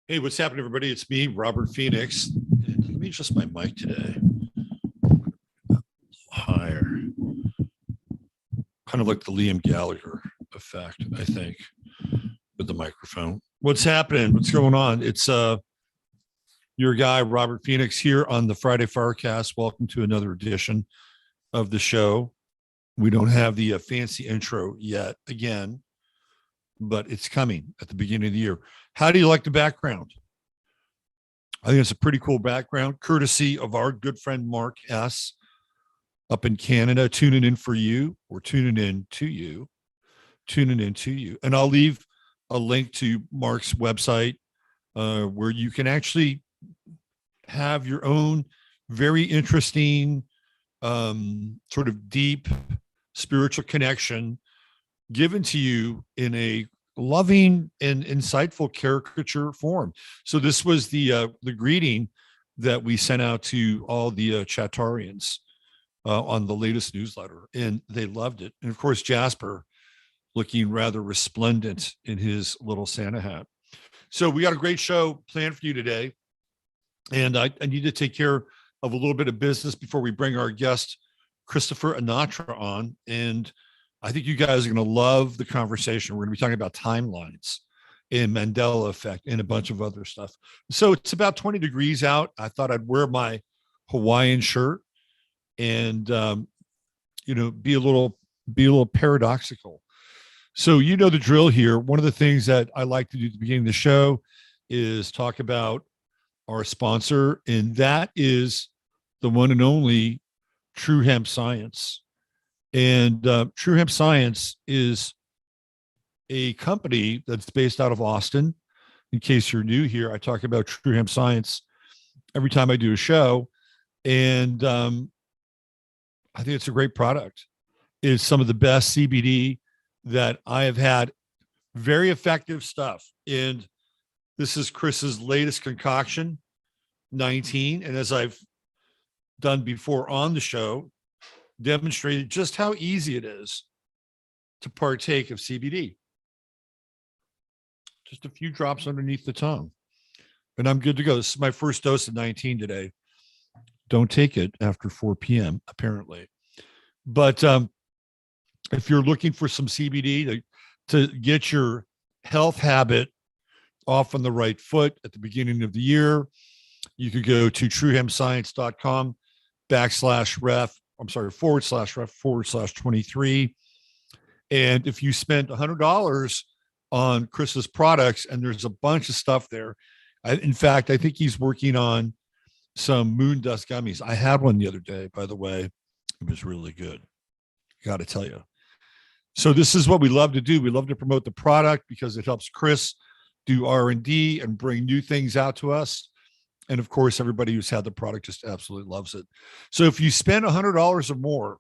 Hey, what's happening, everybody? It's me, Robert Phoenix. And let me adjust my mic today. Higher. Kind of like the Liam Gallagher effect, I think, with the microphone. What's happening? What's going on? It's your guy, Robert Phoenix, here on the Friday Firecast. Welcome to another edition of the show. We don't have the fancy intro yet, again, but it's coming at the beginning of the year. How do you like the background? I think it's a pretty cool background, courtesy of our good friend Mark S. up in Canada, tuning in for you, or tuning in to you, tuning in to you. And I'll leave a link to Mark's website where you can actually have your own very interesting, sort of deep spiritual connection given to you in a loving and insightful caricature form. So this was the greeting that we sent out to all the Chatarians on the latest newsletter, and they loved it. And of course, Jasper looking rather resplendent in his little Santa hat. So we got a great show planned for you today, and I need to take care of a little bit of business before we bring our guest Christopher Anatra on. And I think you guys are going to love the conversation. We're going to be talking about timelines and Mandela Effect and a bunch of other stuff. So it's about 20 degrees out. I thought I'd wear my Hawaiian shirt and be a little paradoxical. So you know the drill here. One of the things that I like to do at the beginning of the show is talk about our sponsor, and that is the one and only True Hemp Science. And True Hemp Science is a company that's based out of Austin. In case you're new here, I talk about True Hemp Science every time I do a show. And I think it's a great product. It's some of the best CBD that I have had. Very effective stuff. And this is Chris's latest concoction, 19. And as I've done before on the show, demonstrated just how easy it is to partake of CBD. Just a few drops underneath the tongue, and I'm good to go. This is my first dose of 19 today. Don't take it after 4 p.m., apparently. But if you're looking for some CBD to get your health habit off on the right foot at the beginning of the year, you could go to truehempscience.com /ref/23. And if you spent $100 on Chris's products, and there's a bunch of stuff there. In fact, I think he's working on some moon dust gummies. I had one the other day, by the way. It was really good. Got to tell you. So this is what we love to do. We love to promote the product because it helps Chris do R&D and bring new things out to us. And of course, everybody who's had the product just absolutely loves it. So if you spend $100 or more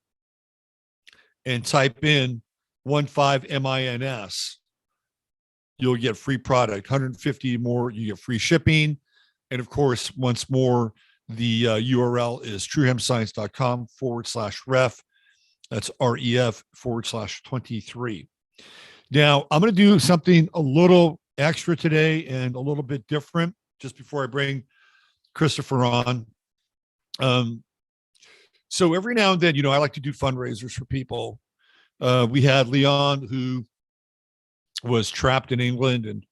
and type in 15MINS, you'll get free product. 150 more, you get free shipping. And of course, once more, the URL is truehempscience.com /ref. That's REF /23. Now, I'm going to do something a little extra today and a little bit different just before I bring Christopher on. So every now and then, I like to do fundraisers for people. We had Leon, who was trapped in England, and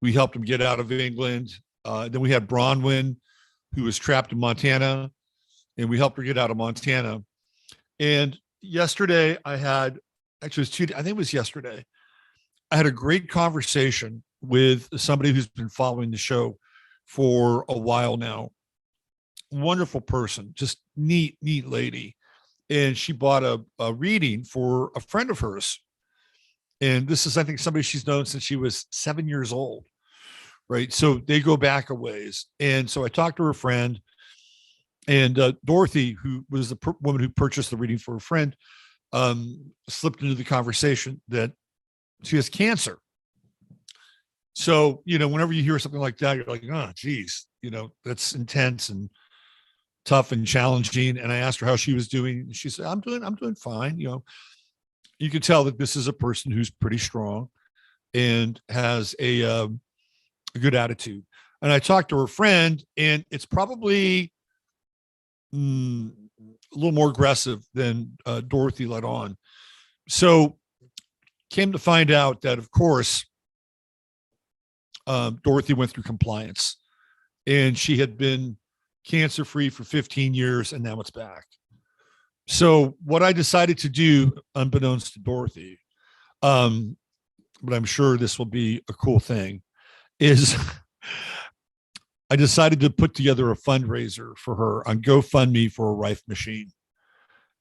we helped him get out of England. Then we had Bronwyn, who was trapped in Montana, and we helped her get out of Montana. And yesterday I think it was yesterday, I had a great conversation with somebody who's been following the show for a while now. Wonderful person, just neat lady. And she bought a reading for a friend of hers. And this is, I think, somebody she's known since she was 7 years old, right? So they go back a ways. And so I talked to her friend, and Dorothy, who was the woman who purchased the reading for her friend, slipped into the conversation that she has cancer. So, whenever you hear something like that, you're like, oh, geez, that's intense and tough and challenging. And I asked her how she was doing. And she said, I'm doing fine. You can tell that this is a person who's pretty strong and has a good attitude. And I talked to her friend, and it's probably a little more aggressive than Dorothy let on. So came to find out that, of course, Dorothy went through compliance, and she had been cancer-free for 15 years, and now it's back. So what I decided to do, unbeknownst to Dorothy, but I'm sure this will be a cool thing, is I decided to put together a fundraiser for her on GoFundMe for a Rife machine.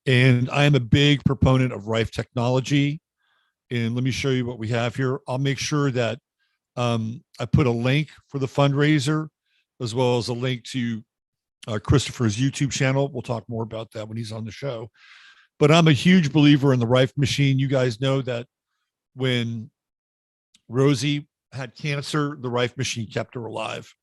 And I am a big proponent of Rife technology. And let me show you what we have here. I'll make sure that I put a link for the fundraiser, as well as a link to Christopher's YouTube channel. We'll talk more about that when he's on the show. But I'm a huge believer in the Rife machine. You guys know that when Rosie had cancer, the Rife machine kept her alive.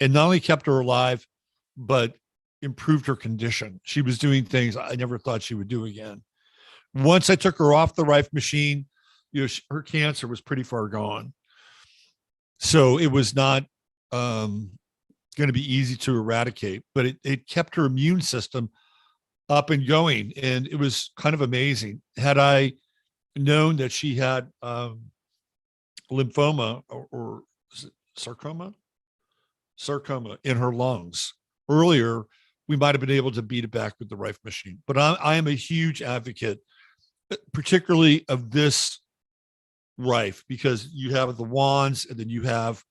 And not only kept her alive, but improved her condition. She was doing things I never thought she would do again. Once I took her off the Rife machine, her cancer was pretty far gone. So it was not going to be easy to eradicate, but it kept her immune system up and going. And it was kind of amazing. Had I known that she had lymphoma or sarcoma in her lungs earlier, we might have been able to beat it back with the Rife machine. But I am a huge advocate, particularly of this Rife, because you have the wands, and then you have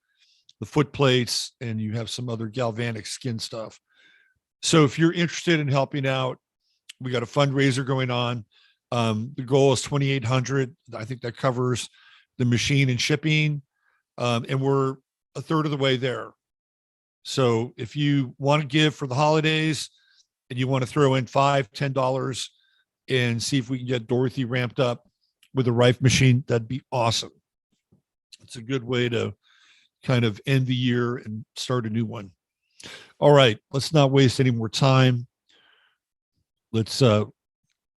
the foot plates, and you have some other galvanic skin stuff. So if you're interested in helping out, we got a fundraiser going on. The goal is $2,800. I think that covers the machine and shipping. And we're a third of the way there. So if you want to give for the holidays and you want to throw in $5, $10 and see if we can get Dorothy ramped up with a Rife machine, that'd be awesome. It's a good way to kind of end the year and start a new one. All right, let's not waste any more time. Let's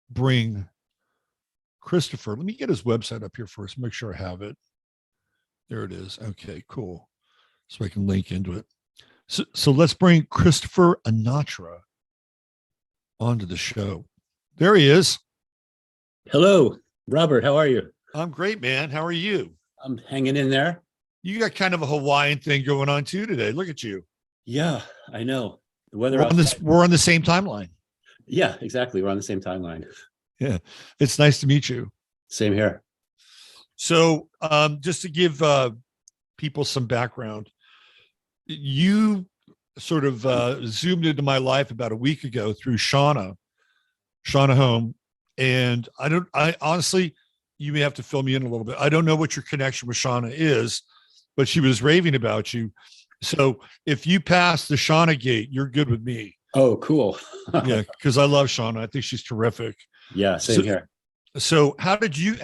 bring Christopher. Let me get his website up here first, make sure I have it. There it is. Okay, cool. So I can link into it. So let's bring Christopher Anatra onto the show. There he is. Hello, Robert. How are you? I'm great, man. How are you? I'm hanging in there. You got kind of a Hawaiian thing going on too today. Look at you. Yeah, I know. The weather we're on the same timeline. Yeah, exactly. We're on the same timeline. Yeah. It's nice to meet you. Same here. So just to give people some background, you sort of zoomed into my life about a week ago through Shauna Home. And I honestly, you may have to fill me in a little bit. I don't know what your connection with Shauna is, but she was raving about you. So if you pass the Shauna gate, you're good with me. Oh, cool. Yeah, because I love Shauna. I think she's terrific. Yeah, same here. So how did you,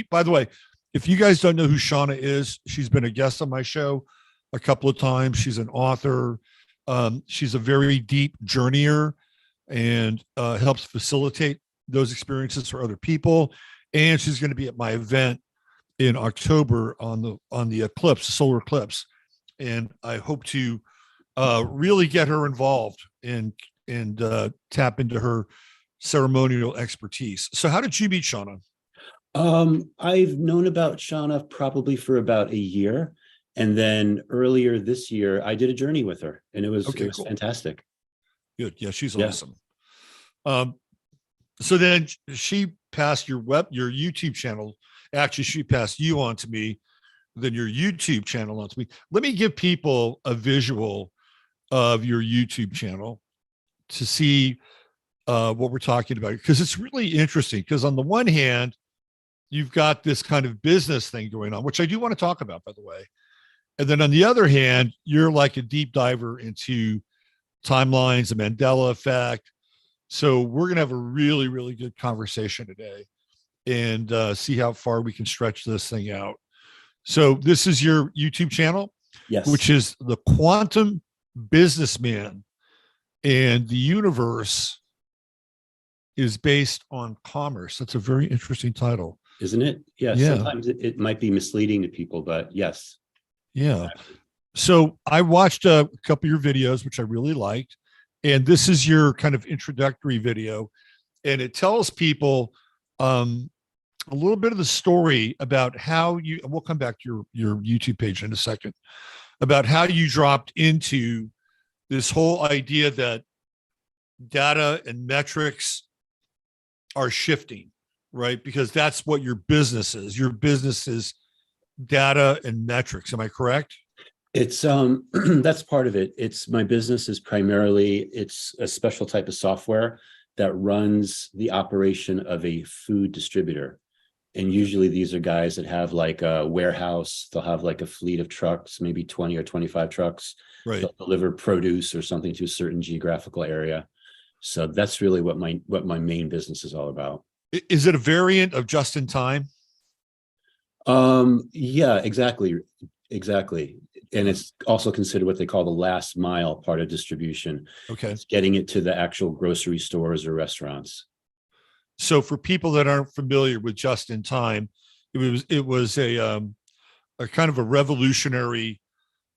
by the way, if you guys don't know who Shauna is, she's been a guest on my show a couple of times. She's an author. She's a very deep journeyer and helps facilitate those experiences for other people. And she's going to be at my event in October on the eclipse, solar eclipse. And I hope to really get her involved and tap into her ceremonial expertise. So how did you meet Shauna? I've known about Shauna probably for about a year. And then earlier this year, I did a journey with her, and it was cool. Fantastic. Good. Yeah, she's awesome. So then she passed your YouTube channel. Actually, she passed you on to me, then your YouTube channel on to me. Let me give people a visual of your YouTube channel to see what we're talking about, because it's really interesting. Because on the one hand, you've got this kind of business thing going on, which I do want to talk about, by the way. And then on the other hand, you're like a deep diver into timelines, the Mandela Effect. So we're going to have a really, really good conversation today and see how far we can stretch this thing out. So this is your YouTube channel, yes, which is The Quantum Businessman, and the universe is based on commerce. That's a very interesting title, isn't it? Yeah. Sometimes it might be misleading to people, but yes. Yeah. So I watched a couple of your videos, which I really liked. And this is your kind of introductory video. And it tells people um, a little bit of the story about how you, and we'll come back to your YouTube page in a second, about how you dropped into this whole idea that data and metrics are shifting, right? Because that's what your business is. Your business is data and metrics. Am I correct? It's that's part of it. It's my business is primarily it's a special type of software that runs the operation of a food distributor. And usually these are guys that have like a warehouse, they'll have like a fleet of trucks, maybe 20 or 25 trucks. Right. They'll deliver produce or something to a certain geographical area. So that's really what my main business is all about. Is it a variant of just in time? Yeah, exactly. Exactly. And it's also considered what they call the last mile part of distribution. Okay. It's getting it to the actual grocery stores or restaurants. So for people that aren't familiar with just in time, it was a kind of a revolutionary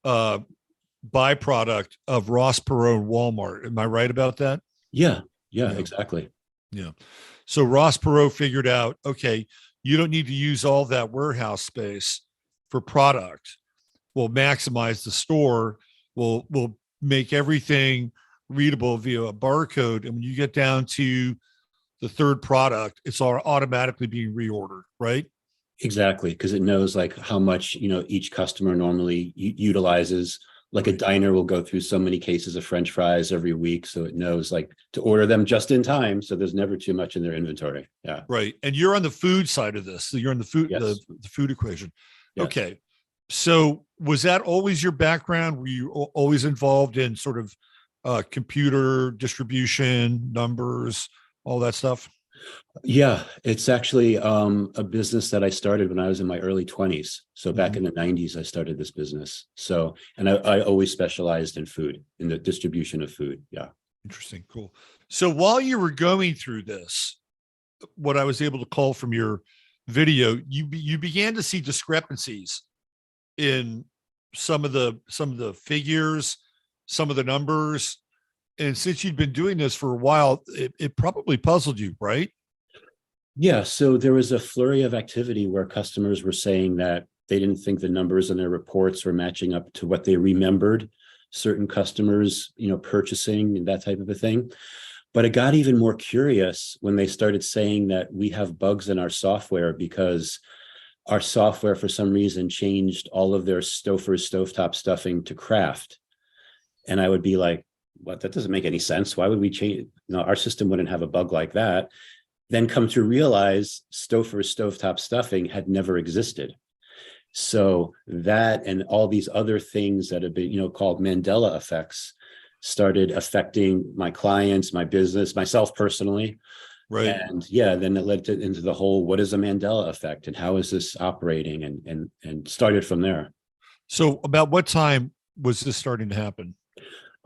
uh, byproduct of Ross Perot and Walmart. Am I right about that? Yeah, yeah, exactly. Yeah. So Ross Perot figured out, okay, you don't need to use all that warehouse space for product. We'll maximize the store. We'll make everything readable via a barcode. And when you get down to the third product, it's all automatically being reordered, right? Exactly, because it knows like how much, each customer normally utilizes. Like a diner will go through so many cases of French fries every week. So it knows like to order them just in time. So there's never too much in their inventory. Yeah. Right. And you're on the food side of this. So you're on the food, Yes. the food equation. Yes. Okay. So was that always your background? Were you always involved in sort of computer distribution, numbers, all that stuff? Yeah, it's actually a business that I started when I was in my early 20s. So back in the 90s, I started this business. So, and I always specialized in food, in the distribution of food. Yeah. Interesting. Cool. So while you were going through this, what I was able to call from your video, you began to see discrepancies in some of the figures, some of the numbers. And since you'd been doing this for a while, it probably puzzled you, right? Yeah. So there was a flurry of activity where customers were saying that they didn't think the numbers in their reports were matching up to what they remembered certain customers, purchasing and that type of a thing. But it got even more curious when they started saying that we have bugs in our software because our software, for some reason, changed all of their Stouffer stovetop stuffing to Kraft. And I would be like, what? That doesn't make any sense. Why would we change? No, our system wouldn't have a bug like that. Then come to realize Stouffer stovetop stuffing had never existed. So that and all these other things that have been, called Mandela effects started affecting my clients, my business, myself personally. Right. And yeah, then it led into the whole, what is a Mandela effect and how is this operating and started from there. So about what time was this starting to happen?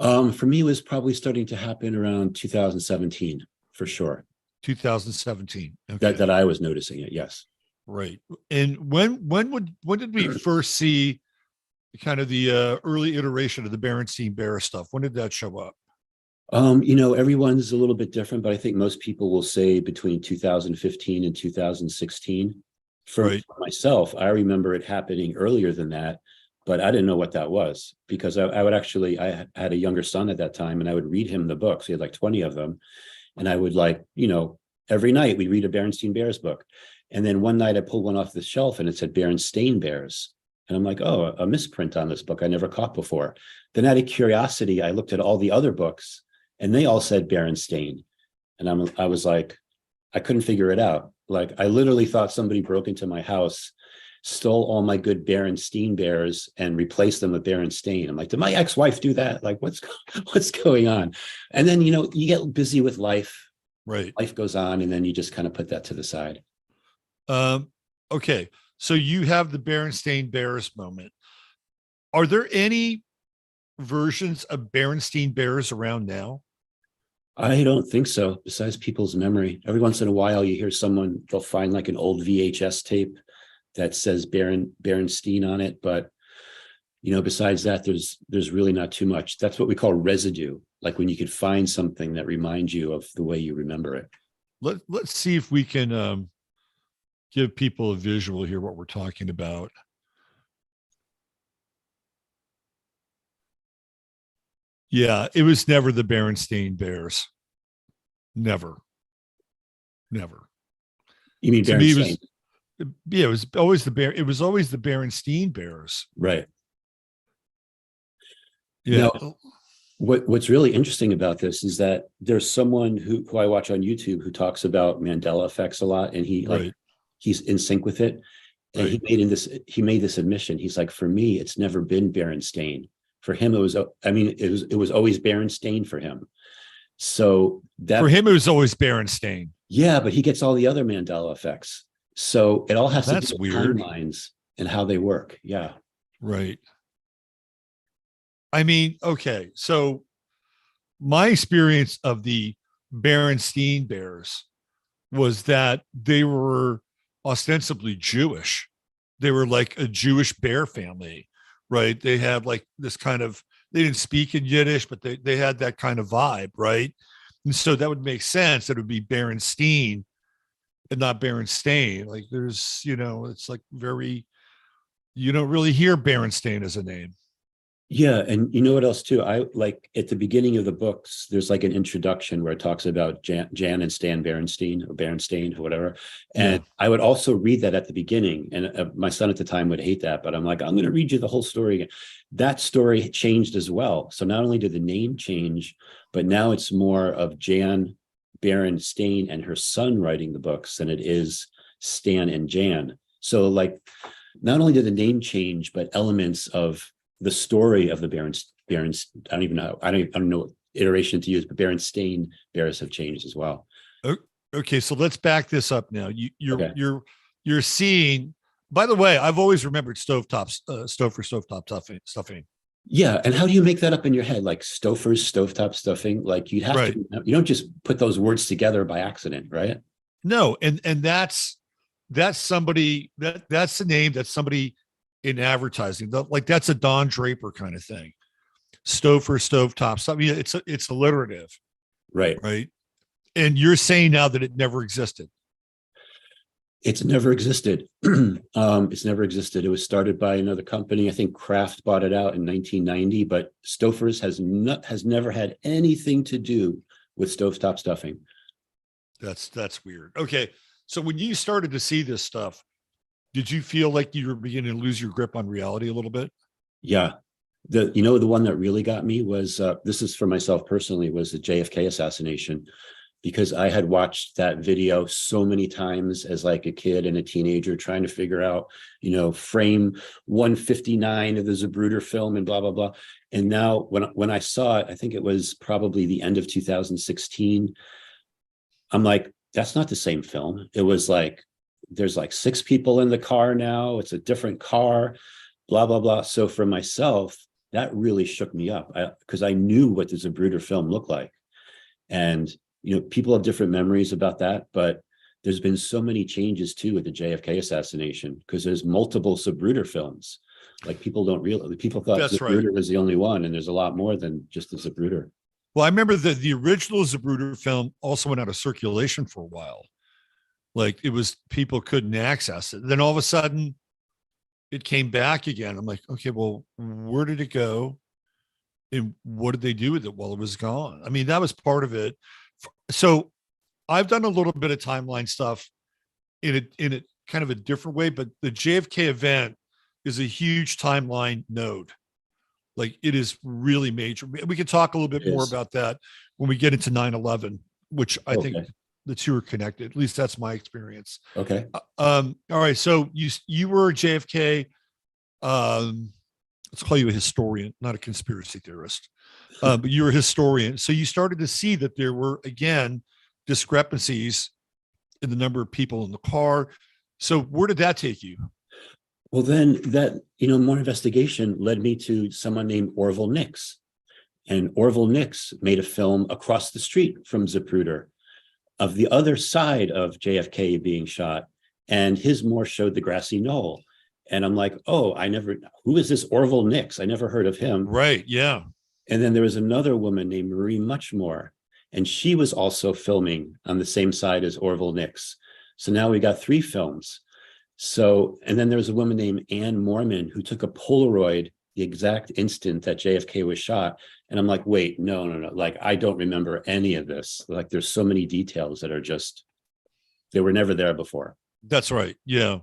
For me, it was probably starting to happen around 2017, for sure. 2017. Okay. That I was noticing it. Yes. Right. And when did we first see kind of the early iteration of the Berenstein Bear stuff? When did that show up? Everyone's a little bit different, but I think most people will say between 2015 and 2016. For myself, I remember it happening earlier than that, but I didn't know what that was because I had a younger son at that time and I would read him the books. He had like 20 of them. And I would every night we'd read a Berenstein Bears book. And then one night I pulled one off the shelf and it said Berenstain Bears. And I'm like, oh, a misprint on this book I never caught before. Then out of curiosity, I looked at all the other books and they all said Berenstain. And I was like, I couldn't figure it out. Like I literally thought somebody broke into my house, stole all my good Berenstein Bears and replaced them with Berenstain. I'm like, did my ex-wife do that? Like, what's going on? And then, you get busy with life. Right. Life goes on. And then you just kind of put that to the side. Okay. So you have the Berenstain Bears moment. Are there any versions of Berenstein Bears around now? I don't think so. Besides people's memory, every once in a while you hear they'll find like an old VHS tape that says Berenstein on it. But besides that, there's really not too much. That's what we call residue, like when you could find something that reminds you of the way you remember it. Let's see if we can give people a visual here, what we're talking about. Yeah, it was never the Berenstain Bears. Never. You mean To me, Berenstain? it was always the Berenstain Bears. Right. Yeah. Now, what's really interesting about this is that there's someone who I watch on YouTube who talks about Mandela effects a lot, and he's in sync with it. And Right. he made this admission. He's like, for me, it's never been Berenstain. For him, it was always Berenstain for him. So that For him, it was always Berenstain. yeah, but he gets all the other Mandela effects. So it all has to That's do with weird. timelines and how they work. Yeah. Right. I mean, okay. So my experience of the Berenstain Bears was that they were ostensibly Jewish. They were like a Jewish bear family, right? They had like this kind of, they didn't speak in Yiddish, but they had that kind of vibe, right? And so that would make sense that it would be Berenstein and not Berenstain. Like there's, it's like very, you don't really hear Berenstain as a name. Yeah, and you know what else too? I like at the beginning of the books, there's like an introduction where it talks about Jan and Stan Berenstein or Berenstain or whatever. And Yeah. I would also read that at the beginning. And my son at the time would hate that, but I'm like, I'm going to read you the whole story again. That story changed as well. So not only did the name change, but now it's more of Jan Berenstain and her son writing the books than it is Stan and Jan. So like, not only did the name change, but elements of the story of the I don't even know. I don't know what iteration to use, but Berenstain Bears have changed as well. Okay, so let's back this up now. Okay. You're seeing. By the way, I've always remembered stovetop stuffing. Yeah, and how do you make that up in your head? Like Stouffer's stovetop stuffing. Like you'd have Right. to. You don't just put those words together by accident, right? No, and that's somebody that's the name that somebody in advertising, like that's a Don Draper kind of thing. Stouffer, stovetop. I mean, it's alliterative, Right. right? And you're saying now that it never existed. It's never existed. It's never existed. It was started by another company. I think Kraft bought it out in 1990, but Stouffer's has never had anything to do with stovetop stuffing. That's weird. Okay, so when you started to see this stuff, did you feel like you were beginning to lose your grip on reality a little bit? Yeah. The one that really got me was this is for myself personally, was the JFK assassination, because I had watched that video so many times as like a kid and a teenager trying to figure out, frame 159 of the Zapruder film and blah, blah, blah. And now when I saw it, I think it was probably the end of 2016. I'm like, that's not the same film. It was like, there's like 6 people in the car now. It's a different car, blah, blah, blah. So for myself, that really shook me up because I knew what the Zapruder film looked like. And, people have different memories about that, but there's been so many changes too with the JFK assassination because there's multiple Zapruder films. Like people don't realize, people thought Zapruder was the only one, and there's a lot more than just the Zapruder. Well, I remember that the original Zapruder film also went out of circulation for a while. Like it was, people couldn't access it. Then all of a sudden it came back again. I'm like, okay, well, where did it go? And what did they do with it while it was gone? I mean, that was part of it. So I've done a little bit of timeline stuff in a kind of a different way, but the JFK event is a huge timeline node. Like it is really major. We can talk a little bit more about that when we get into 9/11, which I think the two are connected. At least that's my experience. Okay. All right. So you were a JFK. Let's call you a historian, not a conspiracy theorist. But you're a historian. So you started to see that there were, again, discrepancies in the number of people in the car. So where did that take you? Well, then that, more investigation led me to someone named Orville Nix. And Orville Nix made a film across the street from Zapruder of the other side of JFK being shot. And his more showed the grassy knoll. And I'm like, oh, who is this Orville Nix? I never heard of him. Right. Yeah. And then there was another woman named Marie Muchmore, and she was also filming on the same side as Orville Nix. So now we got 3 films. So, and then there was a woman named Anne Mormon who took a Polaroid the exact instant that JFK was shot. And I'm like, wait, no. Like, I don't remember any of this. Like, there's so many details that are just, they were never there before. That's right. Yeah.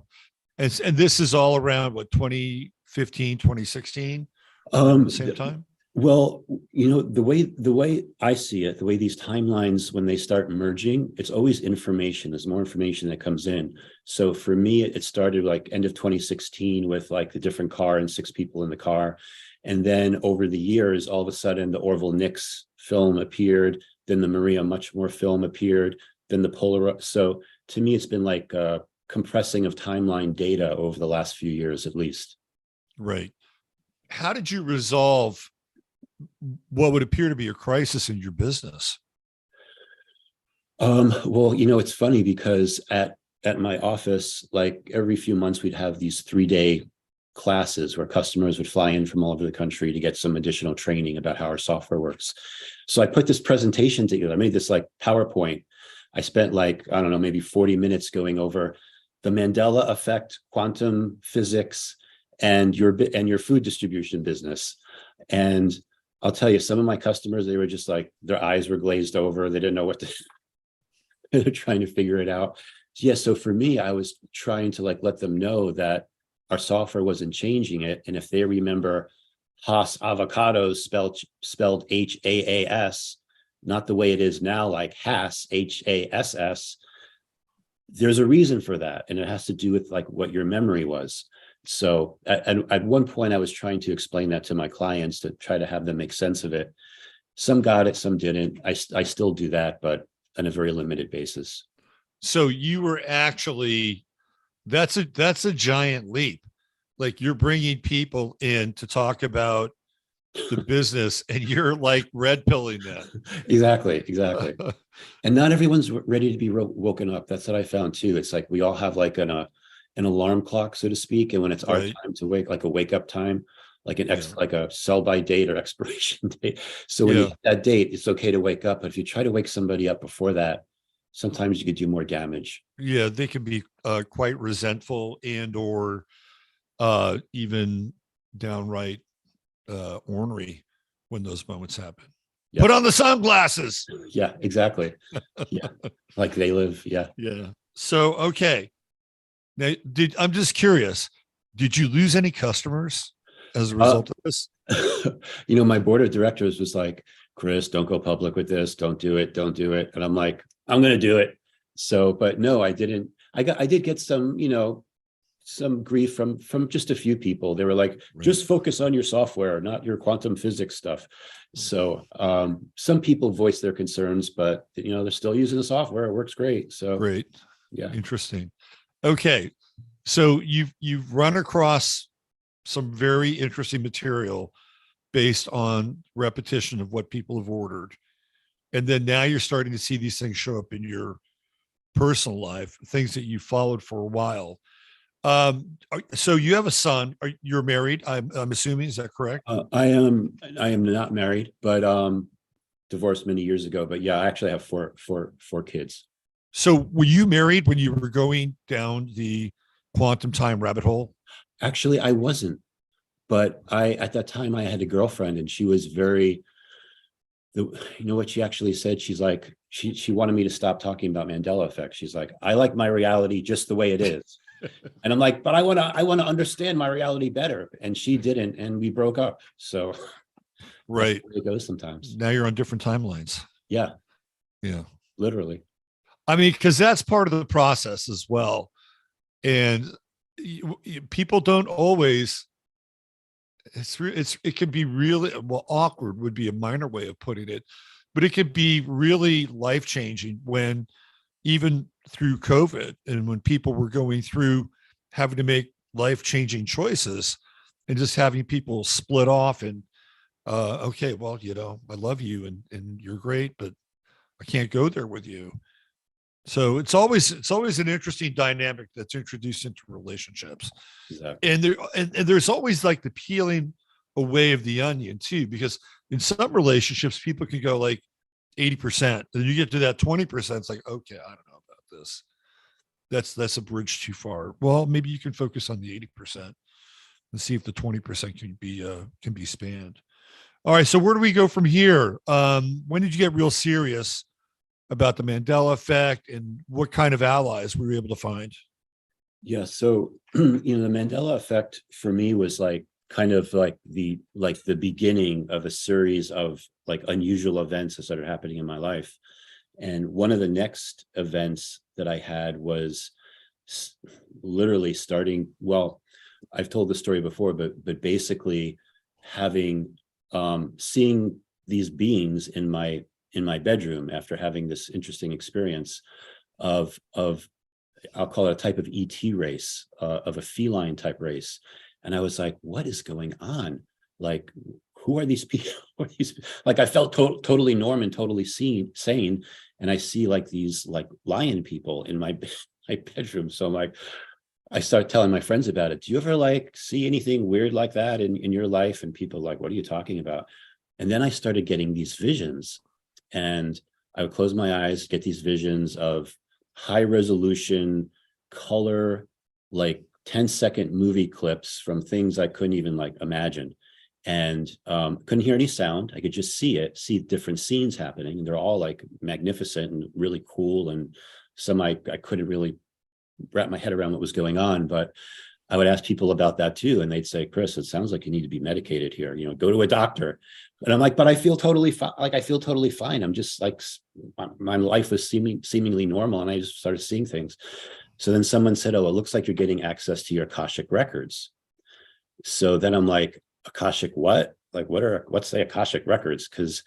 And this is all around what, 2015, 2016, at the same time? Well, the way I see it, the way these timelines, when they start merging, it's always information. There's more information that comes in. So for me, it started like end of 2016 with like the different car and 6 people in the car. And then over the years, all of a sudden the Orville Nix film appeared. Then the Maria Muchmore film appeared. Then the Polaroid. So to me, it's been like compressing of timeline data over the last few years, at least. Right. How did you resolve what would appear to be a crisis in your business? Well, it's funny because at my office, like every few months, we'd have these 3-day classes where customers would fly in from all over the country to get some additional training about how our software works. So I put this presentation together. I made this like PowerPoint. I spent like, I don't know, maybe 40 minutes going over the Mandela Effect, quantum physics, and your food distribution business. And I'll tell you, some of my customers, they were just like, their eyes were glazed over. They didn't know what to, they're trying to figure it out. Yeah. So for me, I was trying to like, let them know that our software wasn't changing it. And if they remember Haas avocados spelled H-A-A-S, not the way it is now, like Haas, H-A-S-S, there's a reason for that. And it has to do with like what your memory was. So at one point, I was trying to explain that to my clients to try to have them make sense of it. Some got it, some didn't. I still do that, but on a very limited basis. So you were actually, that's a giant leap. Like, you're bringing people in to talk about the business and you're like red pilling them. Exactly. And not everyone's ready to be woken up. That's what I found too. It's like we all have like an alarm clock, so to speak. And when it's our time to wake, like a wake up time, like like a sell by date or expiration date. So when you hit that date, it's okay to wake up. But if you try to wake somebody up before that, sometimes you could do more damage. Yeah, they can be quite resentful and or even downright ornery when those moments happen. Yep. Put on the sunglasses. Yeah, exactly. Yeah, like they live. Yeah. So okay. Now, I'm just curious, did you lose any customers as a result of this? My board of directors was like, Chris, don't go public with this. Don't do it. And I'm like, I'm going to do it. So, but no, I didn't. I did get some, some grief from just a few people. They were like, just focus on your software, not your quantum physics stuff. So some people voiced their concerns, but they're still using the software. It works great. So great. Yeah. Interesting. Okay. So you've run across some very interesting material based on repetition of what people have ordered. And then now you're starting to see these things show up in your personal life, things that you followed for a while. So you have a son. You're married, I'm assuming, is that correct? I am not married, but divorced many years ago. But yeah, I actually have four kids. So were you married when you were going down the quantum time rabbit hole? Actually, I wasn't. But at that time I had a girlfriend, and she was very, what she actually said? She's like, she wanted me to stop talking about Mandela Effect. She's like, I like my reality just the way it is. And I'm like, but I want to understand my reality better. And she didn't, and we broke up. So right, it goes sometimes. Now you're on different timelines. Yeah, literally. I mean, because that's part of the process as well. And people don't always. It can be really, well, awkward would be a minor way of putting it, but it could be really life-changing when, even through COVID, and when people were going through having to make life-changing choices, and just having people split off and okay, well, I love you and you're great, but I can't go there with you. So it's always an interesting dynamic that's introduced into relationships. Exactly. And there's always like the peeling away of the onion too, because in some relationships, people can go like 80%. Then you get to that 20%. It's like, okay, I don't know about this. That's a bridge too far. Well, maybe you can focus on the 80% and see if the 20% can be spanned. All right. So where do we go from here? When did you get real serious about the Mandela effect and what kind of allies were you able to find? Yeah. So, the Mandela effect for me was like kind of like the beginning of a series of like unusual events that started happening in my life. And one of the next events that I had was literally starting, well, I've told the story before, but basically having seeing these beings in my bedroom after having this interesting experience of I'll call it a type of ET race, of a feline type race. And I was like, what is going on? Like, who are these people? Like, I felt totally normal, totally sane. And I see like these like lion people in my bedroom. So I'm like, I started telling my friends about it. Do you ever like see anything weird like that in your life? And people like, what are you talking about? And then I started getting these visions, and I would close my eyes, get these visions of high resolution color, like 10-second movie clips from things I couldn't even like imagine. And couldn't hear any sound. I could just see different scenes happening. And they're all like magnificent and really cool. And some I couldn't really wrap my head around what was going on, but I would ask people about that too. And they'd say, Chris, it sounds like you need to be medicated here, go to a doctor. And I'm like, but I feel totally fine. Like, I feel totally fine. I'm just like, my life was seemingly normal. And I just started seeing things. So then someone said, oh, it looks like you're getting access to your Akashic records. So then I'm like, Akashic what? Like, what's the Akashic records? Because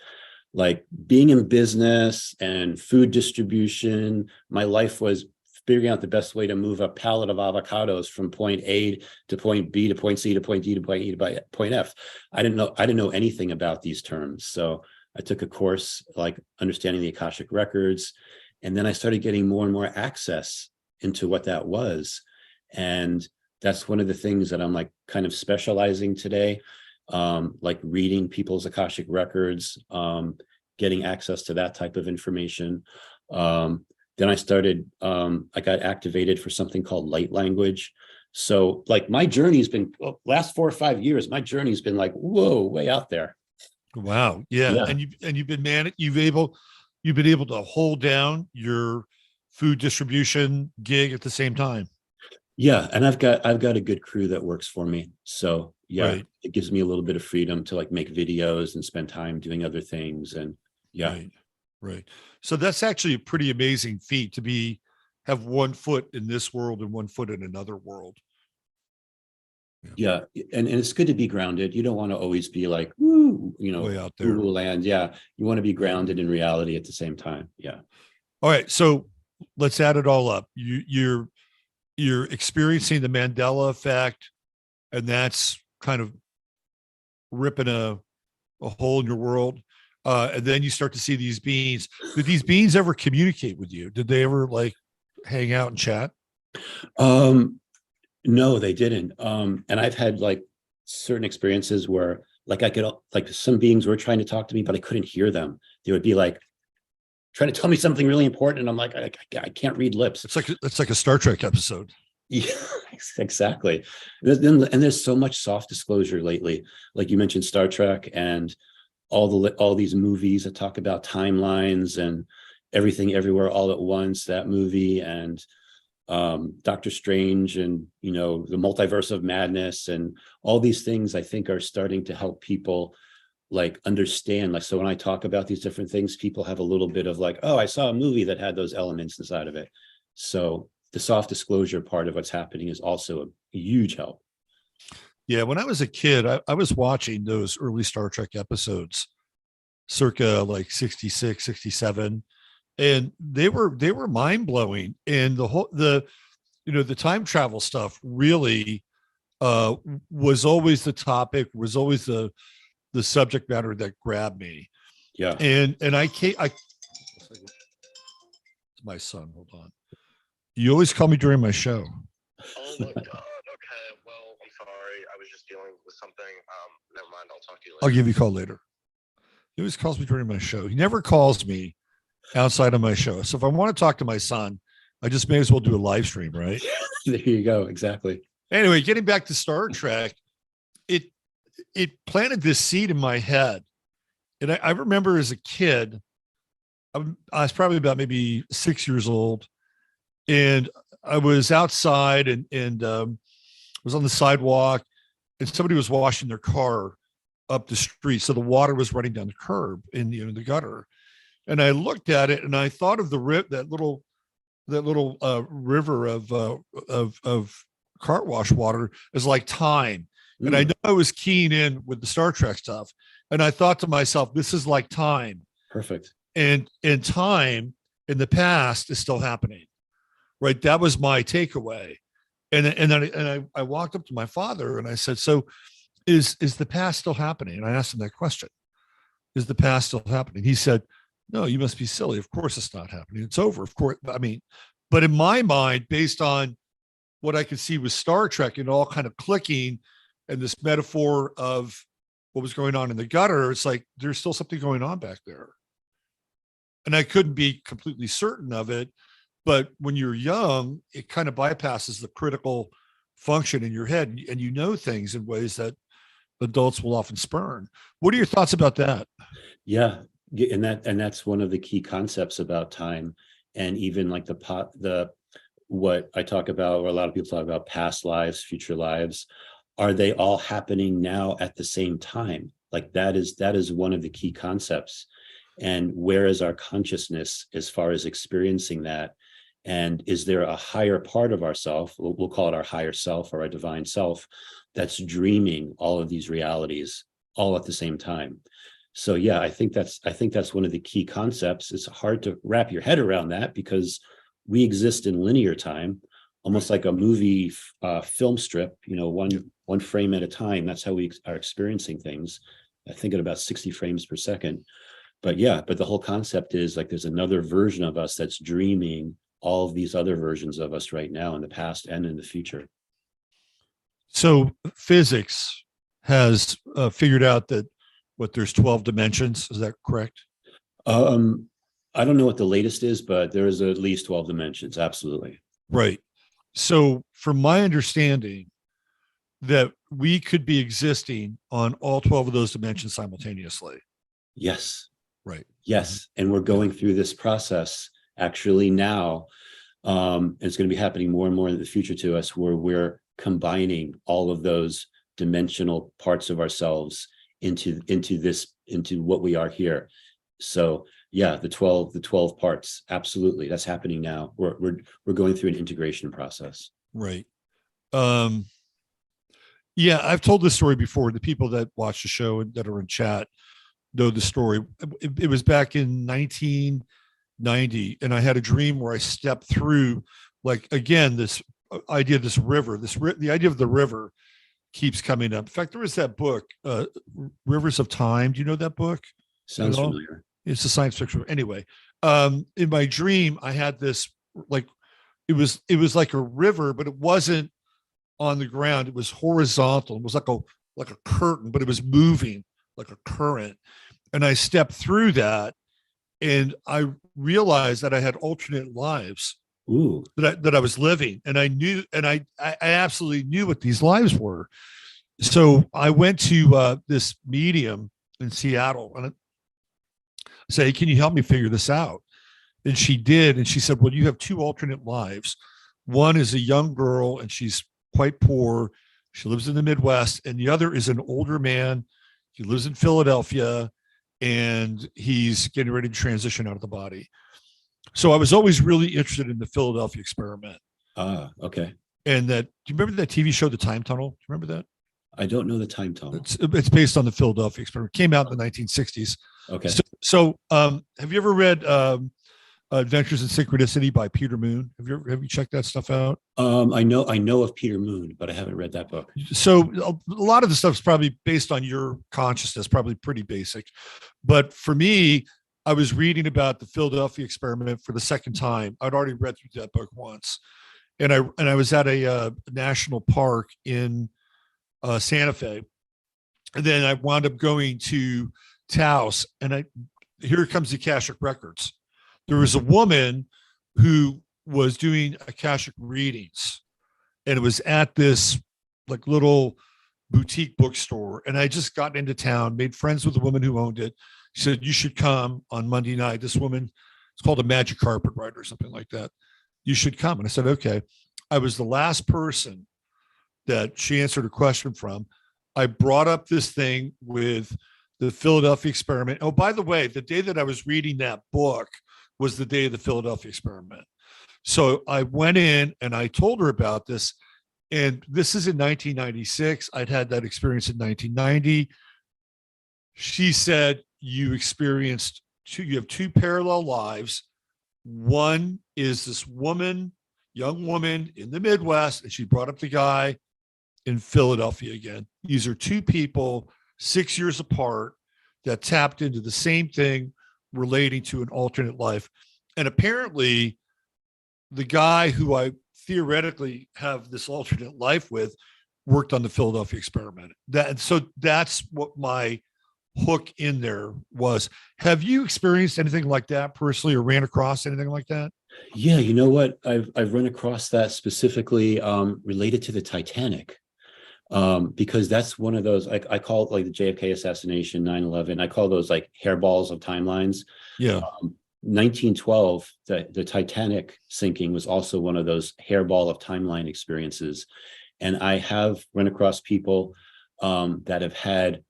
like being in business and food distribution, my life was figuring out the best way to move a pallet of avocados from point A to point B to point C to point D to point E to point F. I didn't know anything about these terms. So I took a course like understanding the Akashic records. And then I started getting more and more access into what that was. And that's one of the things that I'm like kind of specializing today, like reading people's Akashic records, getting access to that type of information. Then I started, I got activated for something called light language. So like my journey's been last 4 or 5 years, my journey's been like, whoa, way out there. Wow. Yeah. Yeah. And you've been able to hold down your food distribution gig at the same time. Yeah. And I've got a good crew that works for me. So yeah, Right. it gives me a little bit of freedom to like make videos and spend time doing other things. And yeah. Right. Right. So that's actually a pretty amazing feat to have one foot in this world and one foot in another world. Yeah. And it's good to be grounded. You don't want to always be like, woo, Way out there. Google land. Yeah. You want to be grounded in reality at the same time. Yeah. All right. So let's add it all up. You're experiencing the Mandela effect, and that's kind of ripping a hole in your world. And then you start to see these beings. Did these beings ever communicate with you? Did they ever like hang out and chat? No, they didn't. And I've had like certain experiences where like I could, like some beings were trying to talk to me, but I couldn't hear them. They would be like trying to tell me something really important. And I'm like, I can't read lips. It's like a Star Trek episode. Yeah, exactly. And there's so much soft disclosure lately. Like you mentioned Star Trek and all these movies that talk about timelines and everything everywhere all at once, that movie, and Doctor Strange, and the multiverse of madness, and all these things I think are starting to help people like understand. Like, so when I talk about these different things, people have a little bit of like, oh, I saw a movie that had those elements inside of it. So the soft disclosure part of what's happening is also a huge help. Yeah, when I was a kid, I was watching those early Star Trek episodes, circa like 66, 67, and they were mind blowing. And the time travel stuff really was always the topic, was always the subject matter that grabbed me. Yeah. And I my son. Hold on. You always call me during my show. Oh my God. Okay. Well, I'm sorry. I was just dealing with something. Never mind. I'll talk to you later. I'll give you a call later. He always calls me during my show. He never calls me outside of my show. So if I want to talk to my son, I just may as well do a live stream, right? There you go. Exactly. Anyway, getting back to Star Trek, it planted this seed in my head. And I remember as a kid, I was probably about maybe 6 years old, and I was outside and was on the sidewalk, and somebody was washing their car up the street. So the water was running down the curb in the gutter. And I looked at it and I thought of that little river of cart wash water as like time. And I know I was keying in with the Star Trek stuff. And I thought to myself, this is like time. Perfect. And time in the past is still happening. Right. That was my takeaway. And then I walked up to my father and I said, so is the past still happening? And I asked him that question. Is the past still happening? He said, no, you must be silly. Of course it's not happening. It's over. Of course. I mean, but in my mind, based on what I could see with Star Trek and all kind of clicking and this metaphor of what was going on in the gutter, it's like there's still something going on back there. And I couldn't be completely certain of it. But when you're young, it kind of bypasses the critical function in your head, and you know things in ways that adults will often spurn. What are your thoughts about that? Yeah. And that's one of the key concepts about time. And even like what I talk about, or a lot of people talk about, past lives, future lives, are they all happening now at the same time? Like that is one of the key concepts. And where is our consciousness as far as experiencing that? And is there a higher part of ourself, we'll call it our higher self or our divine self, that's dreaming all of these realities all at the same time? So yeah, I think that's one of the key concepts. It's hard to wrap your head around that because we exist in linear time, almost like a movie film strip, one frame at a time. That's how we are experiencing things. I think at about 60 frames per second. But the whole concept is like there's another version of us that's dreaming all of these other versions of us right now in the past and in the future. So physics has figured out that there's 12 dimensions. Is that correct? I don't know what the latest is, but there is at least 12 dimensions. Absolutely. Right. So from my understanding, that we could be existing on all 12 of those dimensions simultaneously. Yes. Right. Yes. And we're going through this process actually now. And it's going to be happening more and more in the future to us, where we're combining all of those dimensional parts of ourselves into what we are here. So yeah, the 12 parts. Absolutely. That's happening now. We're going through an integration process. Right. Yeah, I've told this story before. The people that watch the show and that are in chat know the story. It was back in 1990, and I had a dream where I stepped through, like, again, this idea of this river, the idea of the river keeps coming up. In fact, there was that book, Rivers of Time. Do you know that book? Sounds familiar. It's a science fiction. Anyway, in my dream, I had this, like, it was like a river, but it wasn't on the ground. It was horizontal. It was like a curtain, but it was moving like a current. And I stepped through that, and I realized that I had alternate lives. Ooh. that I was living. And I knew, and I absolutely knew what these lives were. So I went to this medium in Seattle and I said, hey, can you help me figure this out? And she did. And she said, well, you have two alternate lives. One is a young girl and she's quite poor. She lives in the Midwest. And the other is an older man. He lives in Philadelphia and he's getting ready to transition out of the body. So I was always really interested in the Philadelphia experiment. Ah, okay. And do you remember that TV show, The Time Tunnel? Do you remember that? I don't know the Time Tunnel. It's based on the Philadelphia experiment. It came out in the 1960s. Okay. So have you ever read Adventures in Synchronicity by Peter Moon? Have you checked that stuff out? I know of Peter Moon, but I haven't read that book. So a lot of the stuff is probably based on your consciousness, probably pretty basic. But for me, I was reading about the Philadelphia experiment for the second time. I'd already read through that book once, and I was at a national park in Santa Fe, and then I wound up going to Taos, and here comes the Akashic records. There was a woman who was doing Akashic readings, and it was at this like little boutique bookstore. And I just got into town, made friends with the woman who owned it. She said, "You should come on Monday night." This woman, it's called a magic carpet ride or something like that. "You should come." And I said, "Okay." I was the last person that she answered a question from. I brought up this thing with the Philadelphia experiment. Oh, by the way, the day that I was reading that book was the day of the Philadelphia experiment. So I went in and I told her about this. And this is in 1996. I'd had that experience in 1990. She said, you have two parallel lives. One is this woman, young woman in the Midwest, and she brought up the guy in Philadelphia again. These are two people 6 years apart that tapped into the same thing relating to an alternate life. And apparently the guy who I theoretically have this alternate life with worked on the Philadelphia experiment. So that's what my hook in there was. Have you experienced anything like that personally, or ran across anything like that? Yeah, you know what? I've run across that specifically related to the Titanic. Because that's one of those, I call it like the JFK assassination, 9/11. I call those like hairballs of timelines. Yeah. 1912, the Titanic sinking was also one of those hairball of timeline experiences. And I have run across people that have had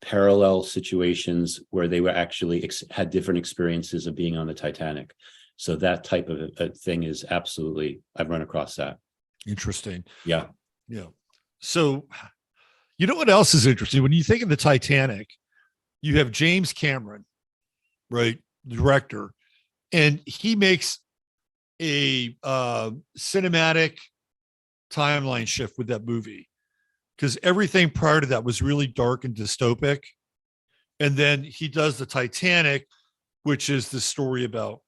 parallel situations where they were actually had different experiences of being on the Titanic. So that type of a thing is absolutely, I've run across that. Interesting. Yeah. Yeah. So, you know what else is interesting? When you think of the Titanic, you have James Cameron, right, director, and he makes a cinematic timeline shift with that movie, because everything prior to that was really dark and dystopic. And then he does the Titanic, which is the story about,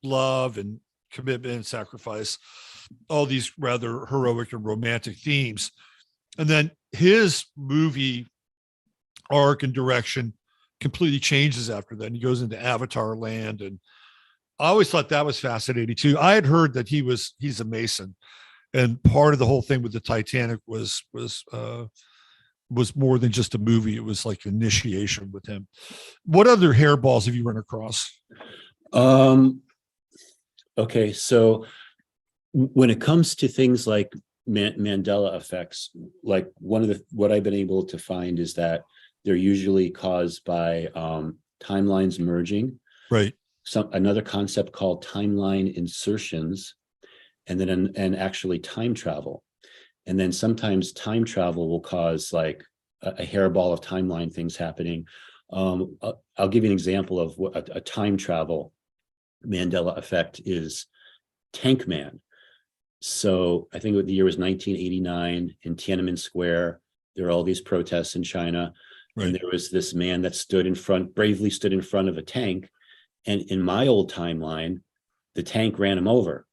love and commitment and sacrifice, all these rather heroic and romantic themes. And then his movie arc and direction completely changes after that. And he goes into Avatar land. And I always thought that was fascinating too. I had heard that he's a Mason. And part of the whole thing with the Titanic was more than just a movie. It was like initiation with him. What other hairballs have you run across? Okay, so when it comes to things like Mandela effects, like what I've been able to find is that they're usually caused by timelines merging. Right. Another concept called timeline insertions, and then and actually time travel. And then sometimes time travel will cause like a hairball of timeline things happening. I'll give you an example of what a time travel Mandela effect is. Tank Man. So I think the year was 1989 in Tiananmen Square. There are all these protests in China. Right. And there was this man that bravely stood in front of a tank. And in my old timeline, the tank ran him over.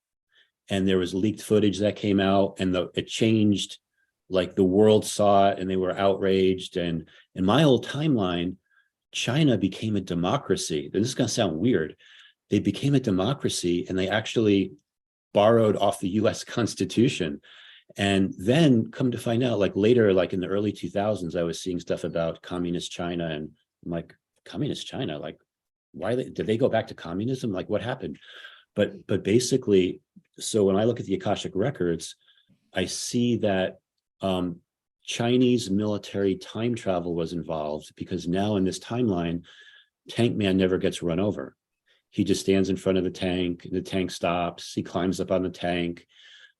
And there was leaked footage that came out, and it changed, like the world saw it and they were outraged. And in my old timeline, China became a democracy. This is going to sound weird. They became a democracy, and they actually borrowed off the US Constitution. And then come to find out, like later, like in the early 2000s, I was seeing stuff about communist China, and I'm like, communist China, like, did they go back to communism? Like, what happened? But basically, so when I look at the Akashic records, I see that Chinese military time travel was involved, because now in this timeline, Tank Man never gets run over. He just stands in front of the tank stops, he climbs up on the tank,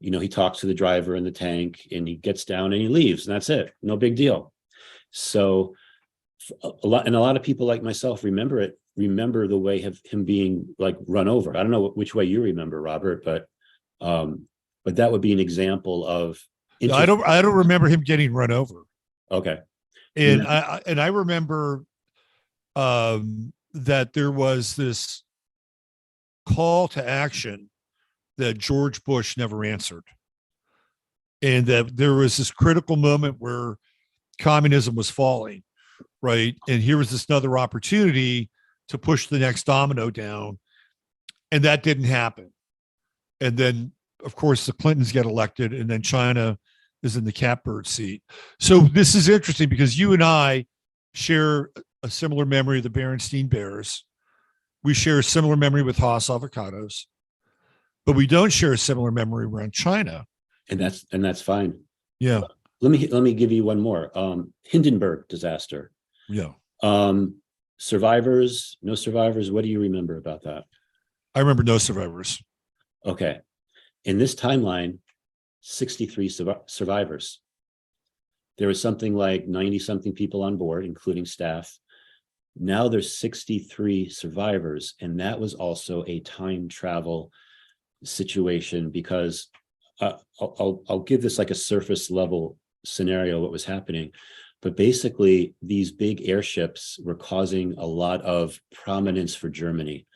he talks to the driver in the tank, and he gets down and he leaves, and that's it. No big deal. So a lot of people like myself remember the way of him being like run over. I don't know which way you remember, Robert, but that would be an example of. I don't remember him getting run over. Okay. And I remember that there was this call to action that George Bush never answered. And that there was this critical moment where communism was falling, right? And here was this another opportunity to push the next domino down. And that didn't happen. And then, of course, the Clintons get elected, and then China is in the catbird seat. So this is interesting because you and I share a similar memory of the Berenstein Bears. We share a similar memory with Haas avocados, but we don't share a similar memory around China. And that's fine. Yeah. Let me give you one more. Hindenburg disaster. Yeah. Survivors, no survivors. What do you remember about that? I remember no survivors. Okay. In this timeline, 63 survivors. There was something like 90 something people on board, including staff. Now there's 63 survivors. And that was also a time travel situation because I'll give this like a surface level scenario, what was happening. But basically, these big airships were causing a lot of prominence for Germany.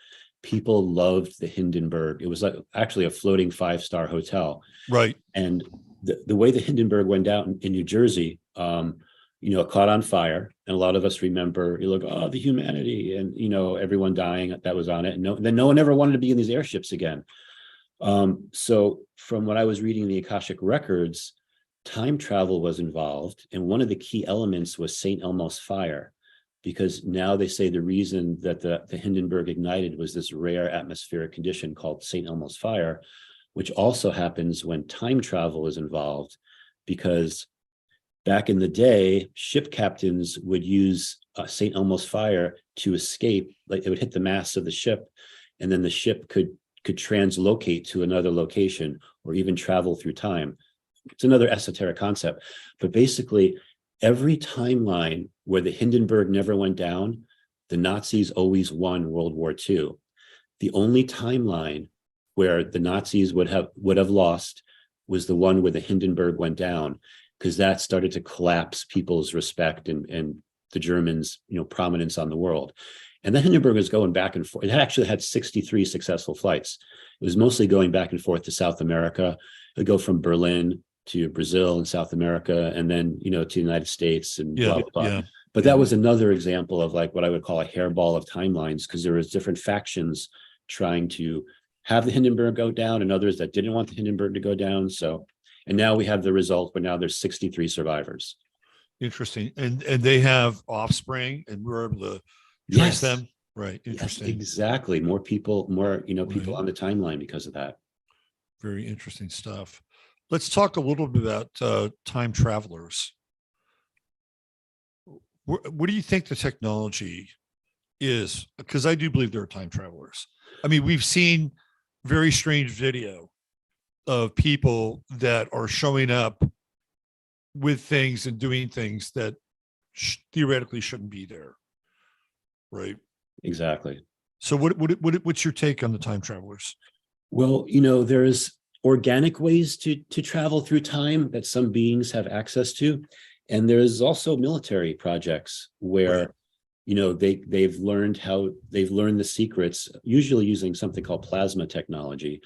People loved the Hindenburg. It was like actually a floating 5-star hotel. Right. And the way the Hindenburg went down in New Jersey, it caught on fire. And a lot of us remember, you look, oh, the humanity and, everyone dying that was on it. And then no one ever wanted to be in these airships again. So from what I was reading the Akashic records, time travel was involved. And one of the key elements was St. Elmo's fire, because now they say the reason that the Hindenburg ignited was this rare atmospheric condition called St. Elmo's fire, which also happens when time travel is involved, because back in the day, ship captains would use St. Elmo's fire to escape. Like it would hit the mast of the ship, and then the ship could translocate to another location or even travel through time. It's another esoteric concept, but basically every timeline where the Hindenburg never went down, the Nazis always won World War II. The only timeline where the Nazis would have lost was the one where the Hindenburg went down, because that started to collapse people's respect and the Germans, prominence on the world. And the Hindenburg was going back and forth. It actually had 63 successful flights. It was mostly going back and forth to South America. It would go from Berlin to Brazil and South America, and then, to the United States and blah, blah, blah. Yeah. But that was another example of like what I would call a hairball of timelines, because there was different factions trying to have the Hindenburg go down and others that didn't want the Hindenburg to go down. So, and now we have the result, but now there's 63 survivors. Interesting. And they have offspring, and we're able to trace them. Right. Interesting. Yes, exactly. More people, people Right. on the timeline because of that. Very interesting stuff. Let's talk a little bit about time travelers. What do you think the technology is? Because I do believe there are time travelers. I mean, we've seen very strange video of people that are showing up with things and doing things that theoretically shouldn't be there. Right. Exactly. So what's your take on the time travelers? Well, there's organic ways to travel through time that some beings have access to. And there's also military projects where, Right. they've learned the secrets, usually using something called plasma technology.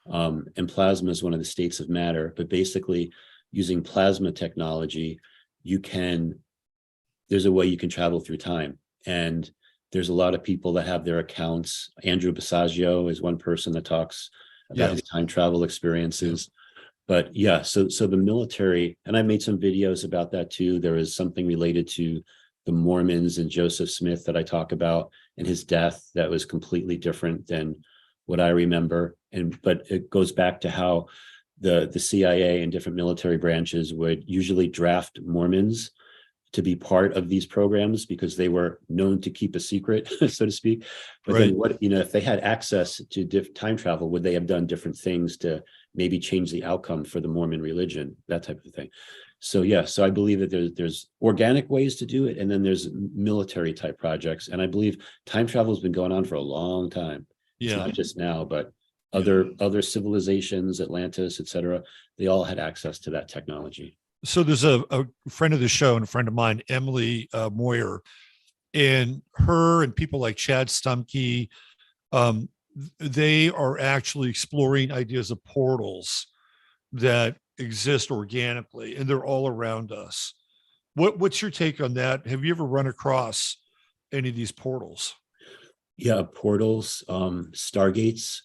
And plasma is one of the states of matter, but basically using plasma technology, there's a way you can travel through time. And there's a lot of people that have their accounts. Andrew Basiago is one person that talks about his time travel experiences. But yeah, so the military, and I made some videos about that too. There is something related to the Mormons and Joseph Smith that I talk about, and his death that was completely different than what I remember. But it goes back to how the CIA and different military branches would usually draft Mormons to be part of these programs because they were known to keep a secret, so to speak. But Right. then what, if they had access to time travel, would they have done different things to maybe change the outcome for the Mormon religion, that type of thing? So yeah, so I believe that there's organic ways to do it, and then there's military type projects. And I believe time travel has been going on for a long time. It's not just now, but other civilizations, Atlantis, etc., they all had access to that technology. So there's a friend of the show and a friend of mine, Emily Moyer, And her and people like Chad Stumkey, um, they are actually exploring ideas of portals that exist organically, and they're all around us. What's your take on that? Have you ever run across any of these portals? Yeah, portals, stargates.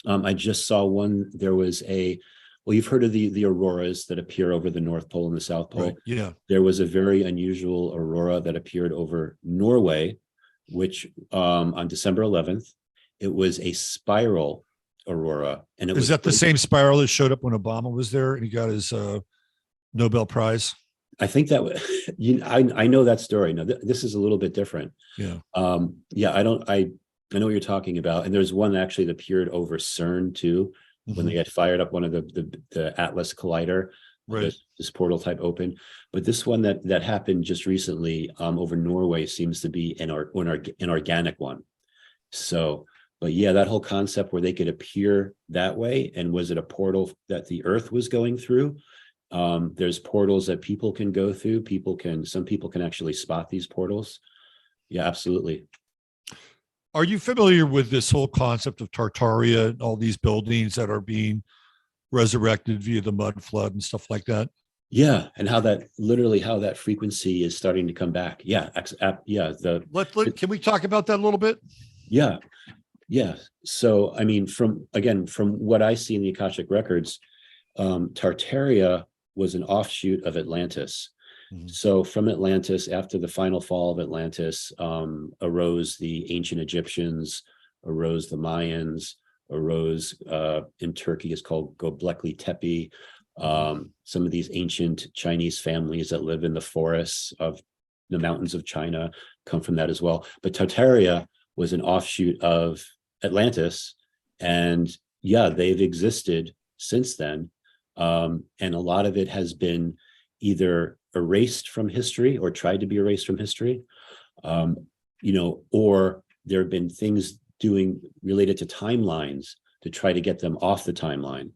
I just saw one. There was well, you've heard of the auroras that appear over the North Pole and the South Pole. Right. Yeah. There was a very unusual aurora that appeared over Norway, which on December 11th, it was a spiral aurora, and it Is was that the same spiral that showed up when Obama was there and he got his Nobel Prize? I think that I know that story. Now this is a little bit different. Yeah. Yeah, I know what you're talking about. And there's one actually that appeared over CERN too, when they had fired up one of the Atlas Collider, Right. this portal type open. But this one that happened just recently over Norway seems to be an organic one. So, but yeah, that whole concept where they could appear that way, and was it a portal that the Earth was going through? There's portals that people can go through. Some people can actually spot these portals. Yeah, absolutely. Are you familiar with this whole concept of Tartaria and all these buildings that are being resurrected via the mud flood and stuff like that? Yeah, and how that frequency is starting to come back. Yeah, yeah. Can we talk about that a little bit? Yeah, yeah. So, I mean, from what I see in the Akashic records, Tartaria was an offshoot of Atlantis. Mhm. So from Atlantis, after the final fall of Atlantis, arose the ancient Egyptians, arose the Mayans, arose in Turkey is called Göbekli Tepe. Some of these ancient Chinese families that live in the forests of the mountains of China come from that as well. But Tartaria was an offshoot of Atlantis, and yeah, they've existed since then. And a lot of it has been either erased from history or tried to be erased from history, or there have been things doing related to timelines to try to get them off the timeline,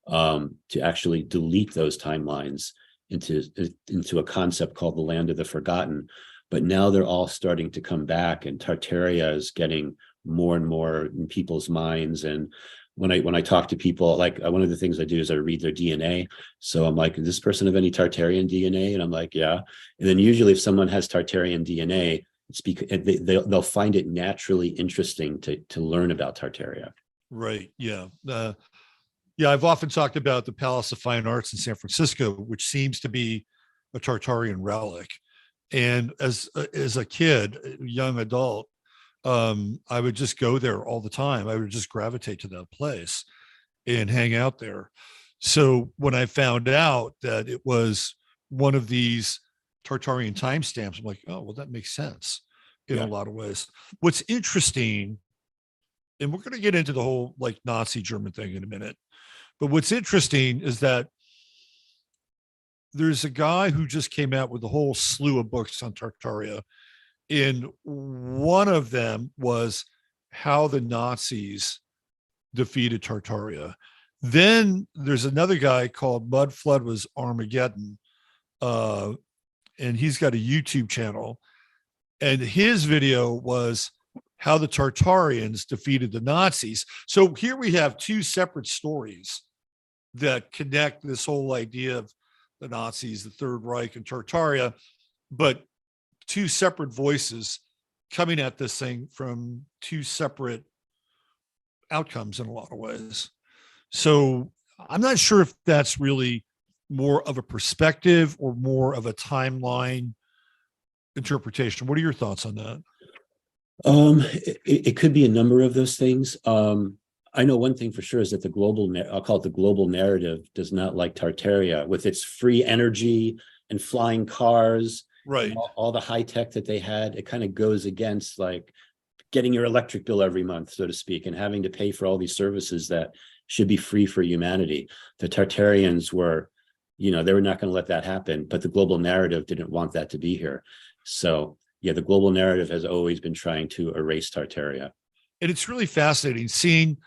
to actually delete those timelines into a concept called the land of the forgotten. But now they're all starting to come back, and Tartaria is getting more and more in people's minds. And when I talk to people, like one of the things I do is I read their DNA. So I'm like, is this person have any Tartarian DNA? And I'm like, yeah. And then usually if someone has Tartarian DNA, it's because they'll find it naturally interesting to learn about Tartaria. Right. Yeah. Yeah. I've often talked about the Palace of Fine Arts in San Francisco, which seems to be a Tartarian relic. And as a kid, a young adult, I would just go there all the time. I would just gravitate to that place and hang out there. So when I found out that it was one of these Tartarian timestamps, I'm like, oh, well, that makes sense in a lot of ways. What's interesting, and we're going to get into the whole like Nazi German thing in a minute, but what's interesting is that there's a guy who just came out with a whole slew of books on Tartaria. And one of them was how the Nazis defeated Tartaria. Then there's another guy called Mud Flood Was Armageddon. And he's got a YouTube channel. And his video was how the Tartarians defeated the Nazis. So here we have two separate stories that connect this whole idea of the Nazis, the Third Reich, and Tartaria, but two separate voices coming at this thing from two separate outcomes in a lot of ways. So I'm not sure if that's really more of a perspective or more of a timeline interpretation. What are your thoughts on that? It could be a number of those things. I know one thing for sure is that I'll call it the global narrative, does not like Tartaria with its free energy and flying cars. Right. All the high tech that they had. It kind of goes against like getting your electric bill every month, so to speak, and having to pay for all these services that should be free for humanity. The Tartarians were, they were not going to let that happen, but the global narrative didn't want that to be here. So yeah, the global narrative has always been trying to erase Tartaria. And it's really fascinating seeing,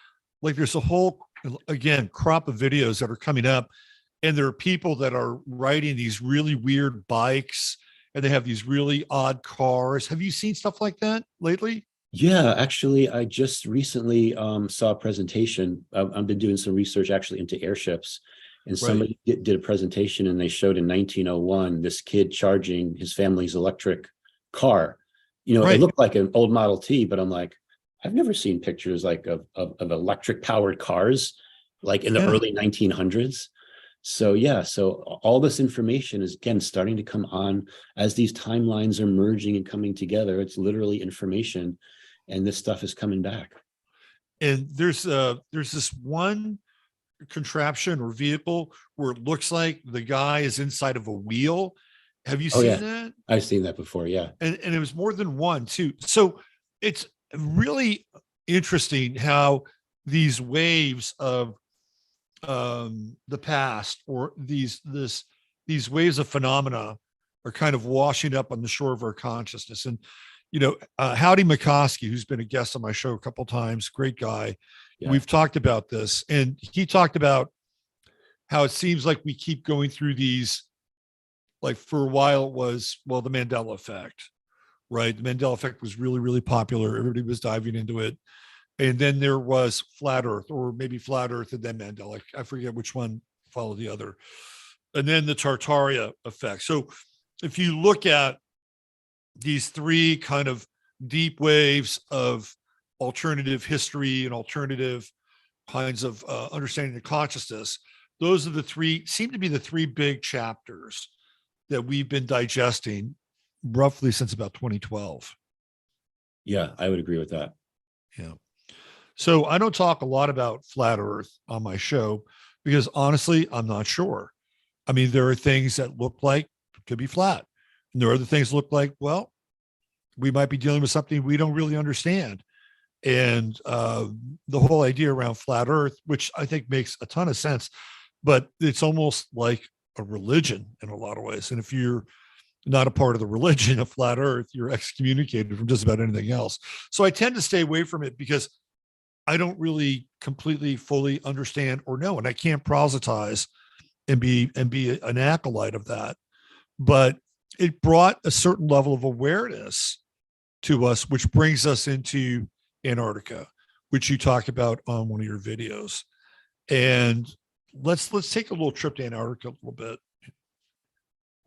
like, there's a whole, again, crop of videos that are coming up, and there are people that are riding these really weird bikes and they have these really odd cars. Have you seen stuff like that lately? Yeah, actually, I just recently saw a presentation. I've been doing some research actually into airships, and Right. somebody did a presentation, and they showed in 1901 this kid charging his family's electric car. You know, it Right. looked like an old Model T, but I'm like, I've never seen pictures like of electric powered cars like in the Yeah. early 1900s. So yeah, so all this information is again starting to come on as these timelines are merging and coming together. It's literally information, and this stuff is coming back. And there's this one contraption or vehicle where it looks like the guy is inside of a wheel. Have you Oh seen yeah, that? I've seen that before. Yeah. And it was more than one too. So it's really interesting how these waves of the past, or these waves of phenomena, are kind of washing up on the shore of our consciousness. And Howdy McCoskey, who's been a guest on my show a couple times, great guy. Yeah. We've talked about this, and he talked about how it seems like we keep going through these. Like for a while, it was, well, the Mandela Effect, right? The Mandela Effect was really, really popular. Everybody was diving into it. And then there was Flat Earth, or maybe Flat Earth and then Mandela. I forget which one followed the other. And then the Tartaria effect. So if you look at these three kind of deep waves of alternative history and alternative kinds of understanding of consciousness, those are seem to be the three big chapters that we've been digesting roughly since about 2012. Yeah, I would agree with that. Yeah. So I don't talk a lot about flat Earth on my show because honestly, I'm not sure. I mean, there are things that look like it could be flat. And there are other things that look like, well, we might be dealing with something we don't really understand. And the whole idea around flat Earth, which I think makes a ton of sense, but it's almost like a religion in a lot of ways. And if you're not a part of the religion of flat Earth, you're excommunicated from just about anything else. So I tend to stay away from it because I don't really completely fully understand or know, and I can't proselytize and be an acolyte of that. But it brought a certain level of awareness to us, which brings us into Antarctica, which you talk about on one of your videos. And let's take a little trip to Antarctica a little bit.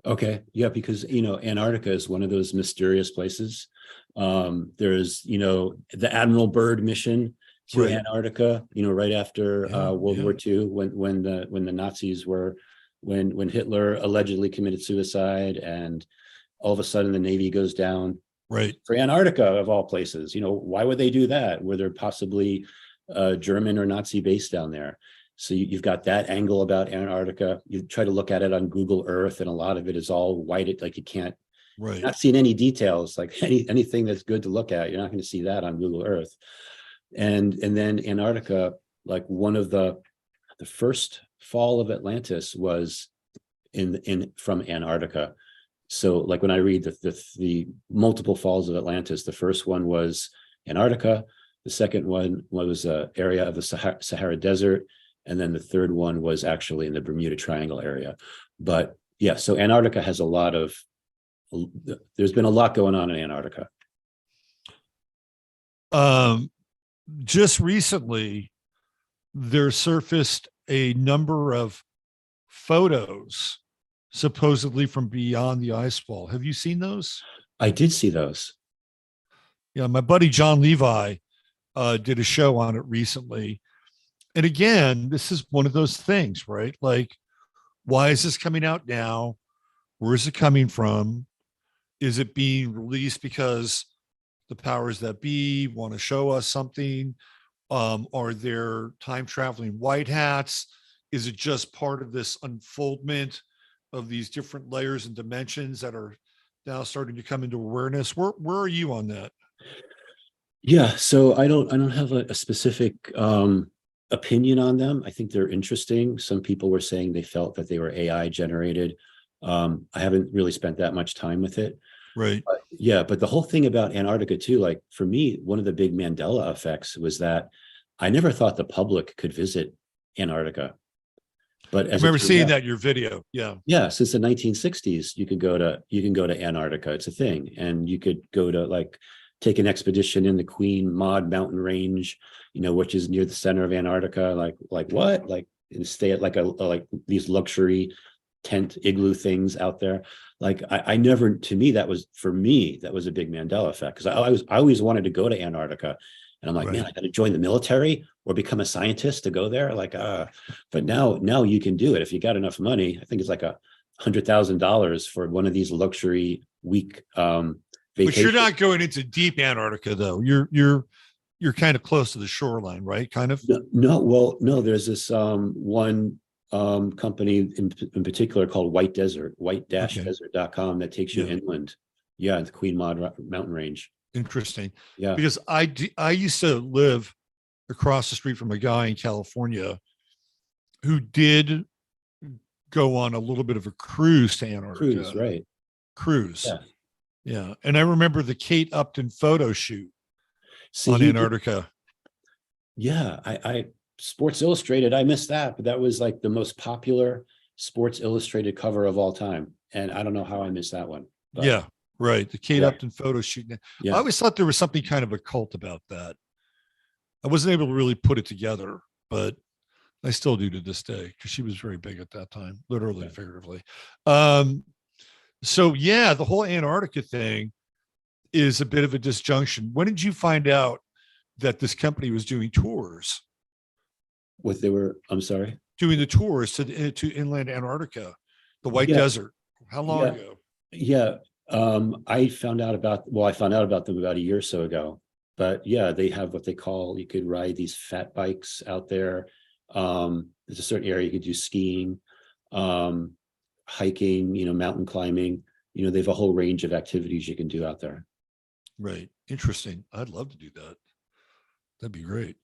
Okay. Yeah, because Antarctica is one of those mysterious places. There's the Admiral Byrd mission to Right. Antarctica, right after World Yeah. War II, when the Nazis were when Hitler allegedly committed suicide, and all of a sudden the Navy goes down Right. for Antarctica of all places. Why would they do that? Were there possibly German or Nazi base down there? So you've got that angle about Antarctica. You try to look at it on Google Earth, and a lot of it is all white. Like you can't, Right. not seeing any details, like anything that's good to look at. You're not going to see that on Google Earth. And then Antarctica, like one of the first fall of Atlantis was from Antarctica. So like when I read the multiple falls of Atlantis, the first one was Antarctica. The second one was an area of the Sahara Desert. And then the third one was actually in the Bermuda Triangle area. But yeah, so Antarctica has there's been a lot going on in Antarctica. Just recently, there surfaced a number of photos supposedly from beyond the ice wall. Have you seen those? I did see those. Yeah, my buddy John Levi did a show on it recently. And again, this is one of those things, right? Like, why is this coming out now? Where is it coming from? Is it being released because the powers that be want to show us something? Are there time traveling white hats? Is it just part of this unfoldment of these different layers and dimensions that are now starting to come into awareness? Where are you on that? Yeah, so I don't have a specific opinion on them. I think they're interesting. Some people were saying they felt that they were AI generated. I haven't really spent that much time with it. Right. But the whole thing about Antarctica too, like for me, one of the big Mandela effects was that I never thought the public could visit Antarctica. But I as it remember turned seeing out, that in your video. Yeah. yeah, since the 1960s, you can go to Antarctica. It's a thing, and you could go to like take an expedition in the Queen Maud mountain range, which is near the center of Antarctica. Like what? Like and stay at like these luxury tent igloo things out there. Like I never, to me, that was a big Mandela effect because I always wanted to go to Antarctica. And I'm like, man, Right. I got to join the military or become a scientist to go there. But now you can do it if you got enough money. I think it's like $100,000 for one of these luxury week But vacations. you're not going into deep Antarctica though. You're kind of close to the shoreline, right? Kind of. No. There's this one company in particular called White Desert, white-desert.com that takes you Yeah. inland. Yeah, the Queen Maud mountain range. Interesting. Yeah. Because I used to live across the street from a guy in California who did go on a little bit of a cruise to Antarctica. Cruise, right. Cruise. Yeah. Yeah. And I remember the Kate Upton photo shoot on Antarctica. Yeah, I Sports Illustrated, I missed that, but that was like the most popular Sports Illustrated cover of all time. And I don't know how I missed that one. But Yeah. Right. The Kate Yeah. Upton photo shoot. I yeah, always thought there was something kind of occult about that. I wasn't able to really put it together, but I still do to this day because she was very big at that time, literally, Yeah. figuratively. So yeah, the whole Antarctica thing is a bit of a disjunction. When did you find out that this company was doing tours, I'm sorry. doing the tours to inland Antarctica, the White Yeah. Desert? How long Yeah. ago? Yeah. I found out about them about a year or so ago. But yeah, they have what they call, you could ride these fat bikes out there. There's a certain area you could do skiing, hiking, mountain climbing. They have a whole range of activities you can do out there. Right. Interesting. I'd love to do that. That'd be great.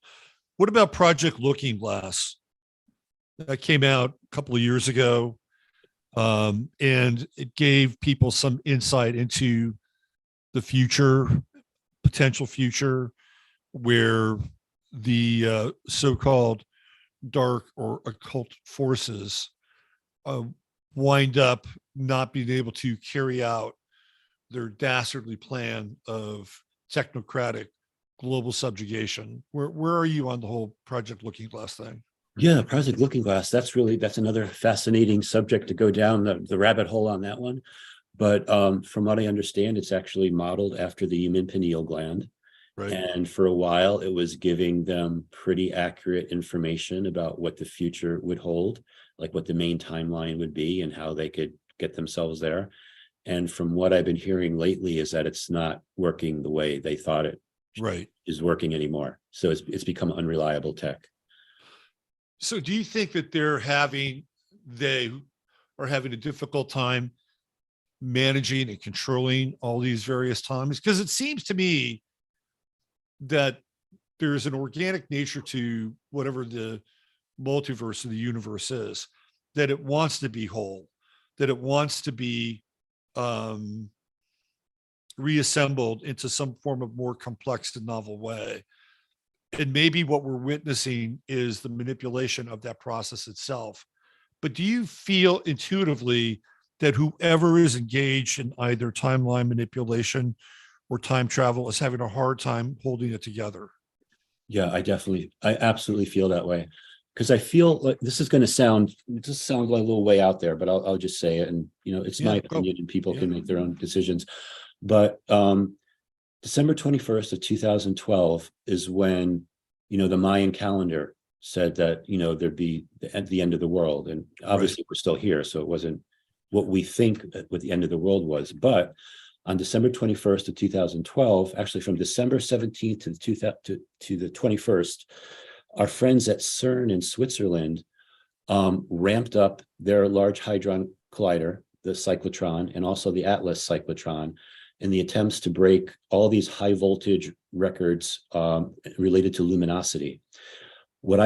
What about Project Looking Glass? That came out a couple of years ago. And it gave people some insight into the future, potential future, where the so-called dark or occult forces wind up not being able to carry out their dastardly plan of technocratic global subjugation. Where are you on the whole Project Looking Glass thing? Yeah, Project Looking Glass. That's another fascinating subject to go down the rabbit hole on that one. But from what I understand, it's actually modeled after the human pineal gland. Right. And for a while, it was giving them pretty accurate information about what the future would hold, like what the main timeline would be and how they could get themselves there. And from what I've been hearing lately is that it's not working the way they thought it Right. is working anymore. So it's become unreliable tech. So do you think that they are having a difficult time managing and controlling all these various times? Because it seems to me that there's an organic nature to whatever the multiverse of the universe is, that it wants to be whole, that it wants to be reassembled into some form of more complex and novel way. And maybe what we're witnessing is the manipulation of that process itself. But do you feel intuitively that whoever is engaged in either timeline manipulation or time travel is having a hard time holding it together? Yeah, I absolutely feel that way. Because I feel like this is going to sound like a little way out there, but I'll just say it. And, it's my opinion and people can make their own decisions. But December 21st of 2012 is when, the Mayan calendar said that, there'd be the end of the world. And obviously we're still here. So it wasn't what we think what the end of the world was. But on December 21st of 2012, actually from December 17th to the 21st, our friends at CERN in Switzerland ramped up their Large Hadron Collider, the cyclotron, and also the Atlas cyclotron, in the attempts to break all these high voltage records related to luminosity. What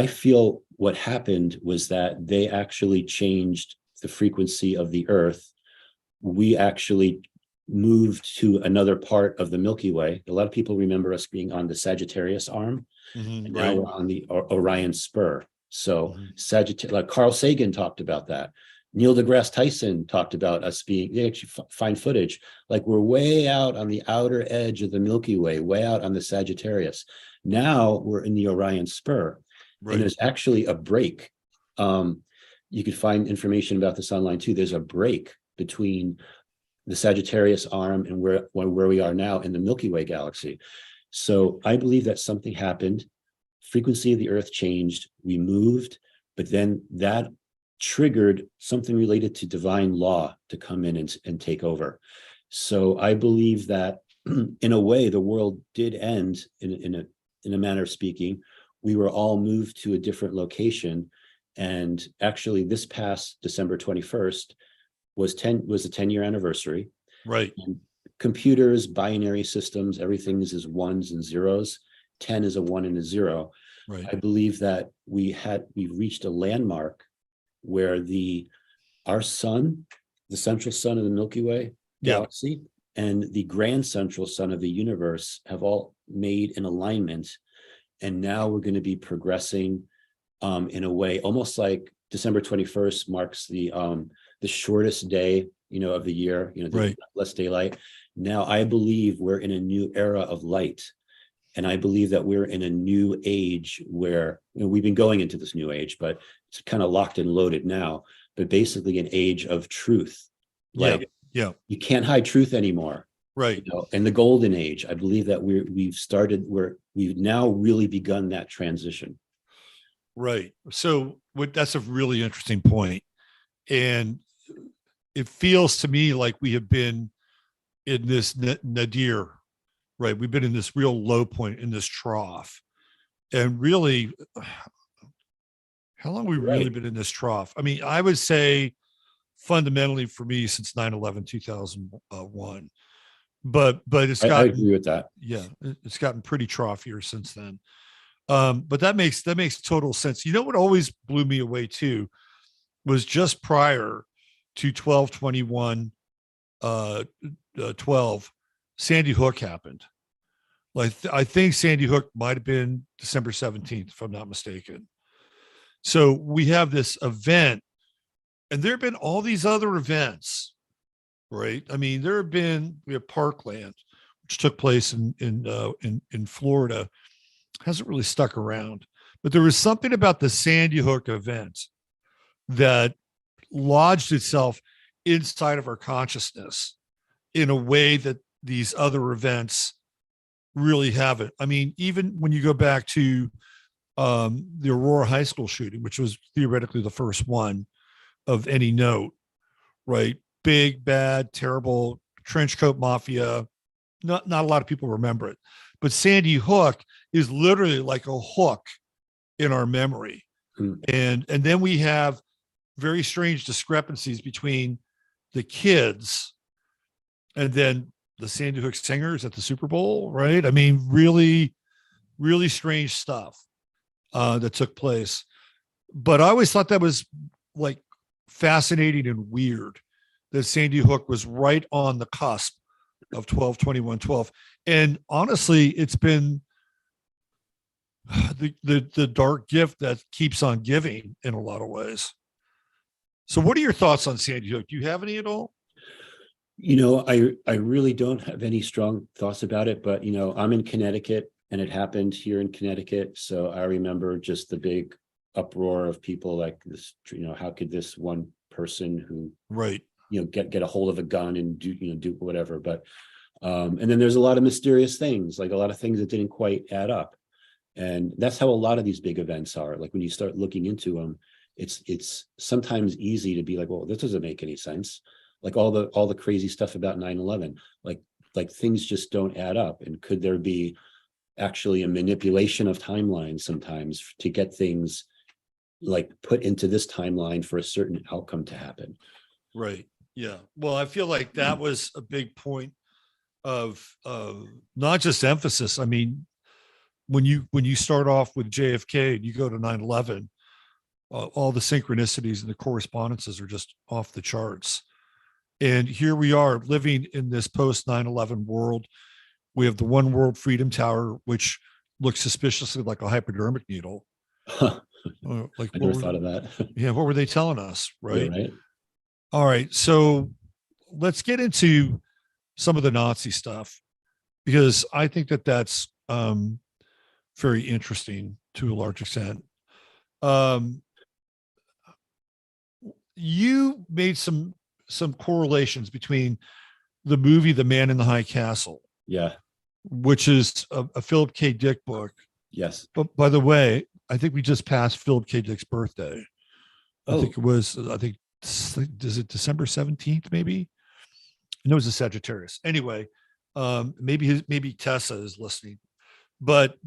happened was that they actually changed the frequency of the Earth. We actually moved to another part of the Milky Way. A lot of people remember us being on the Sagittarius arm, and now we're on the Orion Spur. So Mhm. Sagittarius, like Carl Sagan talked about that. Neil deGrasse Tyson talked about us being, they actually find footage, like we're way out on the outer edge of the Milky Way, way out on the Sagittarius. Now we're in the Orion Spur, and Right. there's actually a break. You could find information about this online too. There's a break between the Sagittarius arm and where we are now in the Milky Way galaxy. So I believe that something happened. Frequency of the Earth changed. We moved, but then that triggered something related to divine law to come in and take over. So I believe that in a way, the world did end in a manner of speaking. We were all moved to a different location. And actually, this past December 21st was the 10-year anniversary. Right. And computers, binary systems, everything is ones and zeros. 10 is a 1 and a 0. Right. I believe that we've reached a landmark where our sun, the central sun of the Milky Way galaxy, and the grand central sun of the universe have all made an alignment. And now we're going to be progressing in a way almost like December 21st marks the shortest day, of the year, Right. less daylight. Now I believe we're in a new era of light. And I believe that we're in a new age where we've been going into this new age, but it's kind of locked and loaded now, but basically an age of truth. Like Yeah. you can't hide truth anymore. Right. In the golden age, I believe that we've now really begun that transition. Right. So that's a really interesting point. And it feels to me like we have been in this nadir, right? We've been in this real low point, in this trough. And really, how long have we really been in this trough? I mean, I would say fundamentally for me since 9/11, 2001. But it's I gotten, agree with that. yeah, it's gotten pretty troughier since then. But that makes total sense. You know what always blew me away too was just prior to 12/21 12, Sandy Hook happened. Like I think Sandy Hook might have been December 17th, if I'm not mistaken. So we have this event, and there have been all these other events, right? I mean, we have Parkland, which took place in Florida, hasn't really stuck around, but there was something about the Sandy Hook event that lodged itself inside of our consciousness in a way that these other events really haven't. I mean, even when you go back to the Aurora High School shooting, which was theoretically the first one of any note, right? Big, bad, terrible trench coat mafia. Not a lot of people remember it, but Sandy Hook is literally like a hook in our memory. And then we have very strange discrepancies between the kids and then the Sandy Hook singers at the Super Bowl, right? I mean, really, really strange stuff that took place. But I always thought that was like fascinating and weird that Sandy Hook was right on the cusp of 12/21/12. And honestly, it's been the dark gift that keeps on giving in a lot of ways. So what are your thoughts on Sandy Hook? Do you have any at all? I really don't have any strong thoughts about it, but I'm in Connecticut and it happened here in Connecticut. So I remember just the big uproar of people like this, how could this one person who Right. Get a hold of a gun and do whatever. But and then there's a lot of mysterious things, like a lot of things that didn't quite add up. And that's how a lot of these big events are. Like when you start looking into them, it's sometimes easy to be like, well, this doesn't make any sense. Like all the crazy stuff about 9/11, like things just don't add up. And could there be actually a manipulation of timelines sometimes to get things like put into this timeline for a certain outcome to happen? Right. Yeah. Well, I feel like that was a big point of not just emphasis. I mean, when you start off with JFK and you go to 9/11, all the synchronicities and the correspondences are just off the charts. And here we are living in this post 9/11 world. We have the One World Freedom Tower, which looks suspiciously like a hypodermic needle. Huh, Like I what never were thought of that. yeah, what were they telling us? Yeah, Right. right. All right. So let's get into some of the Nazi stuff because I think that that's very interesting to a large extent. Um, you made some correlations between the movie The Man in the High Castle, Yeah. which is a Philip K. Dick book. Yes. But by the way, I think we just passed Philip K. Dick's birthday. I Oh, think it was, is it December 17th, maybe? I know it was a Sagittarius. Anyway, maybe Tessa is listening, but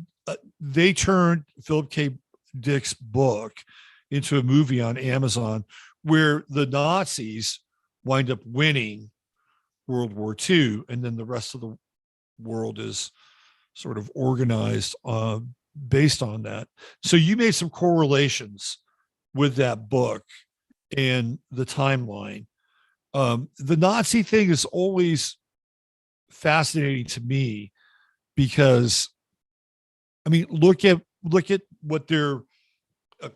they turned Philip K. Dick's book into a movie on Amazon where the Nazis wind up winning World War II, and then the rest of the world is sort of organized based on that. So you made some correlations with that book and the timeline. The Nazi thing is always fascinating to me because, I mean, look at what they're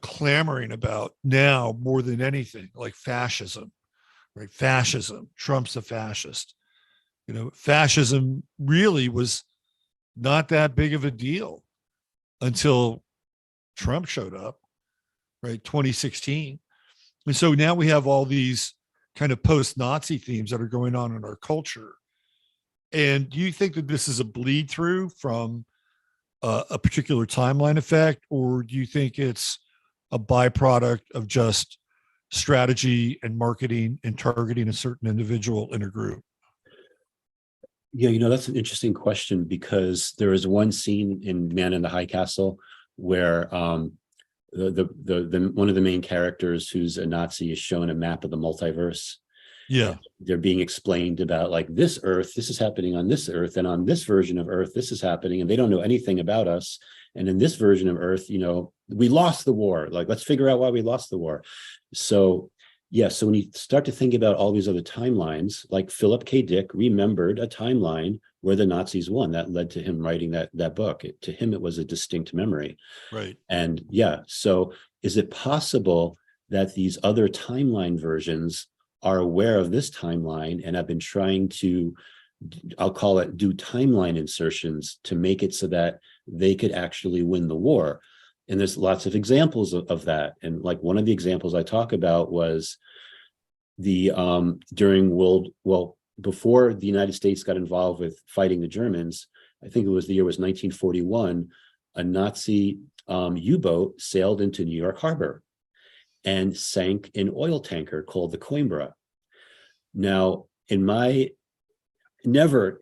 clamoring about now more than anything, like fascism, right? Fascism. Trump's a fascist. Fascism really was not that big of a deal until Trump showed up, right? 2016. And so now we have all these kind of post-Nazi themes that are going on in our culture. And do you think that this is a bleed through from a particular timeline effect, or do you think it's a byproduct of just strategy and marketing and targeting a certain individual in a group? yeah. That's an interesting question because there is one scene in Man in the High Castle where the one of the main characters who's a Nazi is shown a map of the multiverse. Yeah. They're being explained about like this Earth, this is happening on this Earth, and on this version of Earth, this is happening, and they don't know anything about us. And in this version of Earth, we lost the war. Like, let's figure out why we lost the war. So, yeah. So when you start to think about all these other timelines, like Philip K. Dick remembered a timeline where the Nazis won. That led to him writing that book. To him, it was a distinct memory. Right. And yeah. So is it possible that these other timeline versions are aware of this timeline and have been trying to, I'll call it, do timeline insertions to make it so that they could actually win the war? And there's lots of examples of that. And like one of the examples I talk about was before the United States got involved with fighting the Germans, I think the year was 1941, a Nazi U-boat sailed into New York Harbor and sank an oil tanker called the Coimbra. Now, never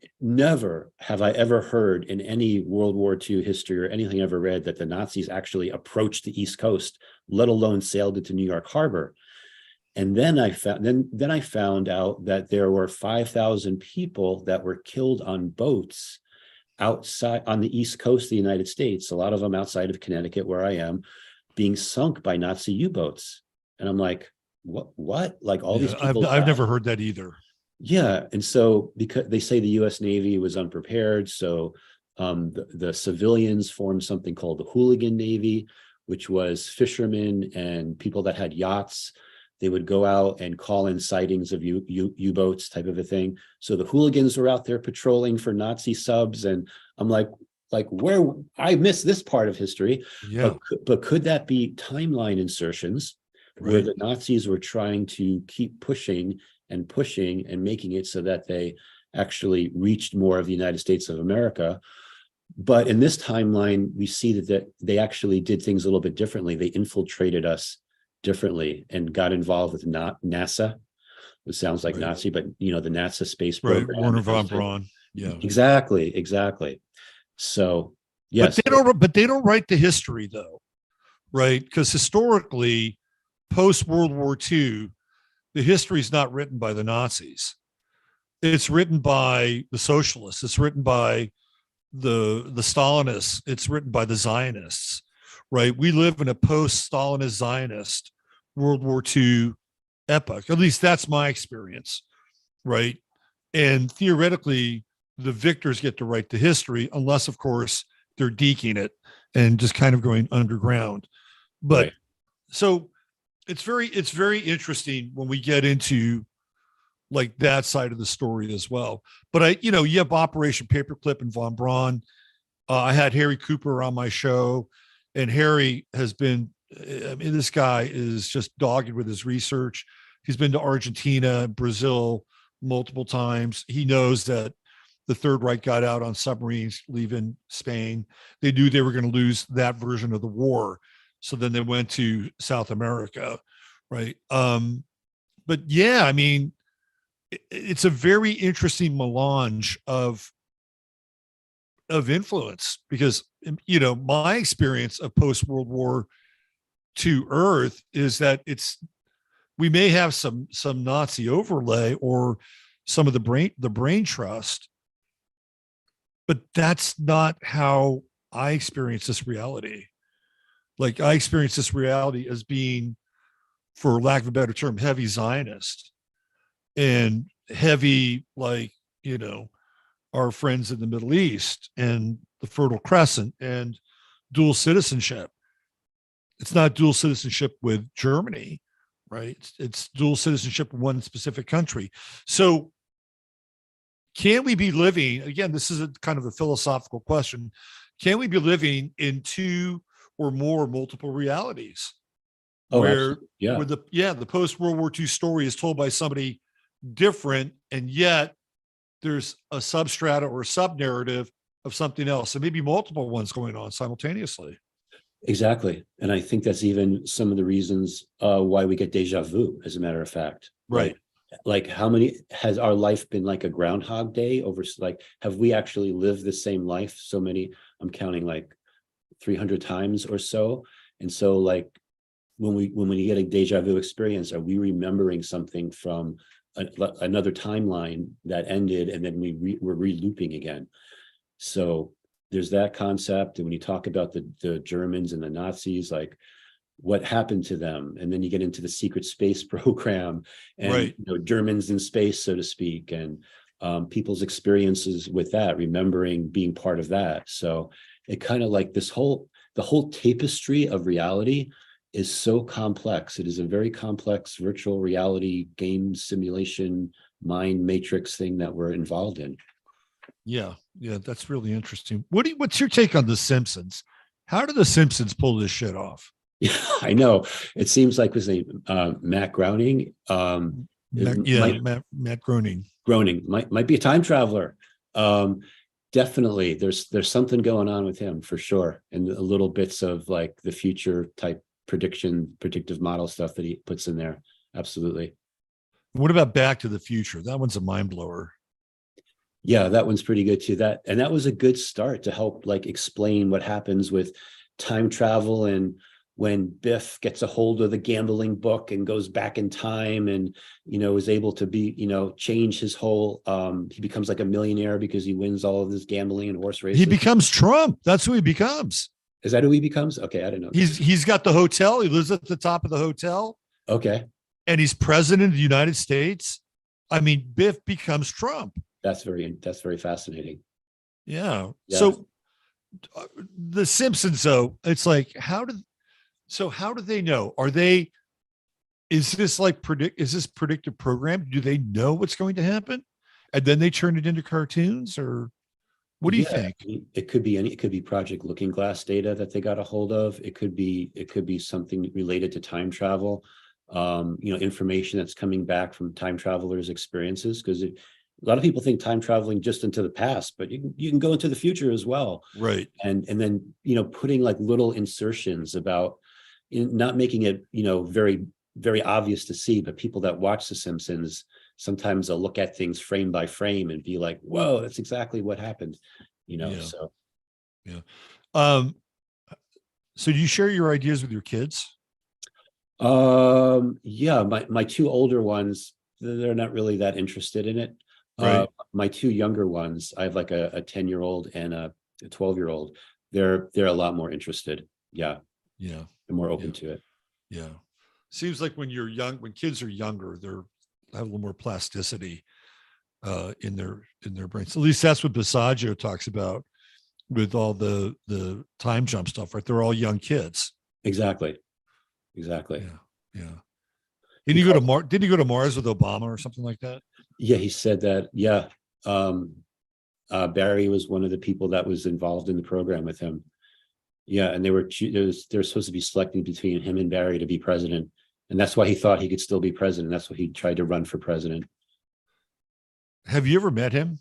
have I ever heard in any World War II history or anything I ever read that the Nazis actually approached the East Coast, let alone sailed into New York Harbor. And then I found out that there were 5,000 people that were killed on boats outside on the East Coast of the United States, a lot of them outside of Connecticut, where I am, being sunk by Nazi U-boats. And I'm like, what? Like all these people. I've never heard that either. Yeah. And so because they say the US Navy was unprepared, so the civilians formed something called the Hooligan Navy, which was fishermen and people that had yachts. They would go out and call in sightings of U-boats type of a thing. So the hooligans were out there patrolling for Nazi subs. And I'm like where I missed this part of history. Yeah. But could that be timeline insertions where Right. the Nazis were trying to keep pushing and making it so that they actually reached more of the United States of America? But in this timeline, we see that they actually did things a little bit differently. They infiltrated us differently and got involved with NASA. It sounds like Right. Nazi, but the NASA space Right. program. Werner von Braun. Yeah. Exactly. So yes. But they don't write the history though, right? Because historically, post World War II, the history is not written by the Nazis. It's written by the socialists. It's written by the Stalinists. It's written by the Zionists, right? We live in a post-Stalinist Zionist World War II epoch. At least that's my experience, right? And theoretically, the victors get to write the history, unless, of course, they're deking it and just kind of going underground. But Right. so it's very interesting when we get into like that side of the story as well. But you have Operation Paperclip and Von Braun. I had Harry Cooper on my show, and Harry has been, I mean, this guy is just dogged with his research. He's been to Argentina, Brazil multiple times. He knows that the Third Reich got out on submarines leaving Spain. They knew they were going to lose that version of the war. So then they went to South America, right? But yeah, I mean, it's a very interesting melange of influence because my experience of post World War II Earth is that we may have some Nazi overlay or some of the brain trust, but that's not how I experience this reality. Like I experience this reality as being, for lack of a better term, heavy Zionist and heavy, like, our friends in the Middle East and the Fertile Crescent and dual citizenship. It's not dual citizenship with Germany, right? It's dual citizenship with one specific country. So can we be living, again, this is a kind of a philosophical question, can we be living in two or more multiple realities? Oh, where absolutely. Yeah. where the post World War II story is told by somebody different, and yet there's a substrata or a sub narrative of something else, and maybe multiple ones going on simultaneously. Exactly. And I think that's even some of the reasons why we get deja vu, as a matter of fact. Right. Like how many has our life been like a Groundhog Day over, like, have we actually lived the same life? So many, I'm counting like 300 times or so. And so like when we get a deja vu experience, are we remembering something from another timeline that ended, and then we're re-looping again? So there's that concept. And when you talk about the Germans and the Nazis, like what happened to them, and then you get into the secret space program and Right. Germans in space, so to speak, and people's experiences with that, remembering being part of that. So it kind of like the whole tapestry of reality is so complex. It is a very complex virtual reality game simulation mind matrix thing that we're involved in. Yeah, that's really interesting. What's your take on The Simpsons? How do The Simpsons pull this shit off? Yeah, I know. It seems like his name, Matt Groening. Matt Groening. Groening might be a time traveler. Definitely, there's something going on with him for sure, and a little bits of like the future type predictive model stuff that he puts in there. Absolutely. What about Back to the Future? That one's a mind blower. Yeah, that one's pretty good too. That was a good start to help like explain what happens with time travel, and when Biff gets a hold of the gambling book and goes back in time and is able to be change his whole he becomes like a millionaire because he wins all of this gambling and horse races. He becomes Trump. That's who he becomes. Is that who he becomes? Okay, I didn't know. He's got the hotel. He lives at the top of the hotel. Okay. And he's president of the United States. I mean, Biff becomes Trump. That's very fascinating. Yeah. So The Simpsons, though, it's like, how do they know? Is this predictive program? Do they know what's going to happen? And then they turn it into cartoons, or what do you think? It could be Project Looking Glass data that they got a hold of. It could be something related to time travel, information that's coming back from time travelers' experiences, because a lot of people think time traveling just into the past, but you can go into the future as well. Right. And then, putting like little insertions about, not making it, very, very obvious to see, but people that watch The Simpsons, sometimes they'll look at things frame by frame and be like, whoa, that's exactly what happened, so. Yeah. So do you share your ideas with your kids? Yeah, my two older ones, they're not really that interested in it. Right. My two younger ones, I have like a 10-year-old and a 12-year-old. They're a lot more interested. Yeah. Yeah. They're more open to it. Yeah. Seems like when kids are younger, they have a little more plasticity in their brains. At least that's what Basaggio talks about with all the time jump stuff, right? They're all young kids. Exactly. exactly. Yeah. Yeah. Did he go to Mars? Did he go to Mars with Obama or something like that? Yeah, he said that. Yeah. Barry was one of the people that was involved in the program with him. Yeah, and they're supposed to be selecting between him and Barry to be president, and that's why he thought he could still be president. That's why he tried to run for president. Have you ever met him?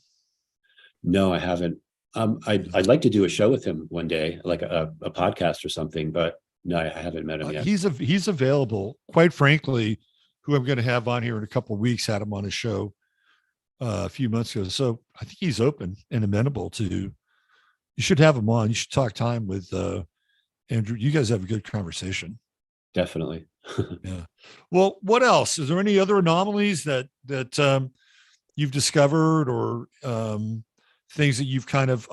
No, I haven't. I'd like to do a show with him one day, like a podcast or something, but no, I haven't met him yet. He's available. Quite frankly, who I'm going to have on here in a couple of weeks had him on a show a few months ago. So I think he's open and amenable to. You should have him on. You should talk time with Andrew. You guys have a good conversation. Definitely. Yeah. Well, what else? Is there any other anomalies that you've discovered or things that you've kind of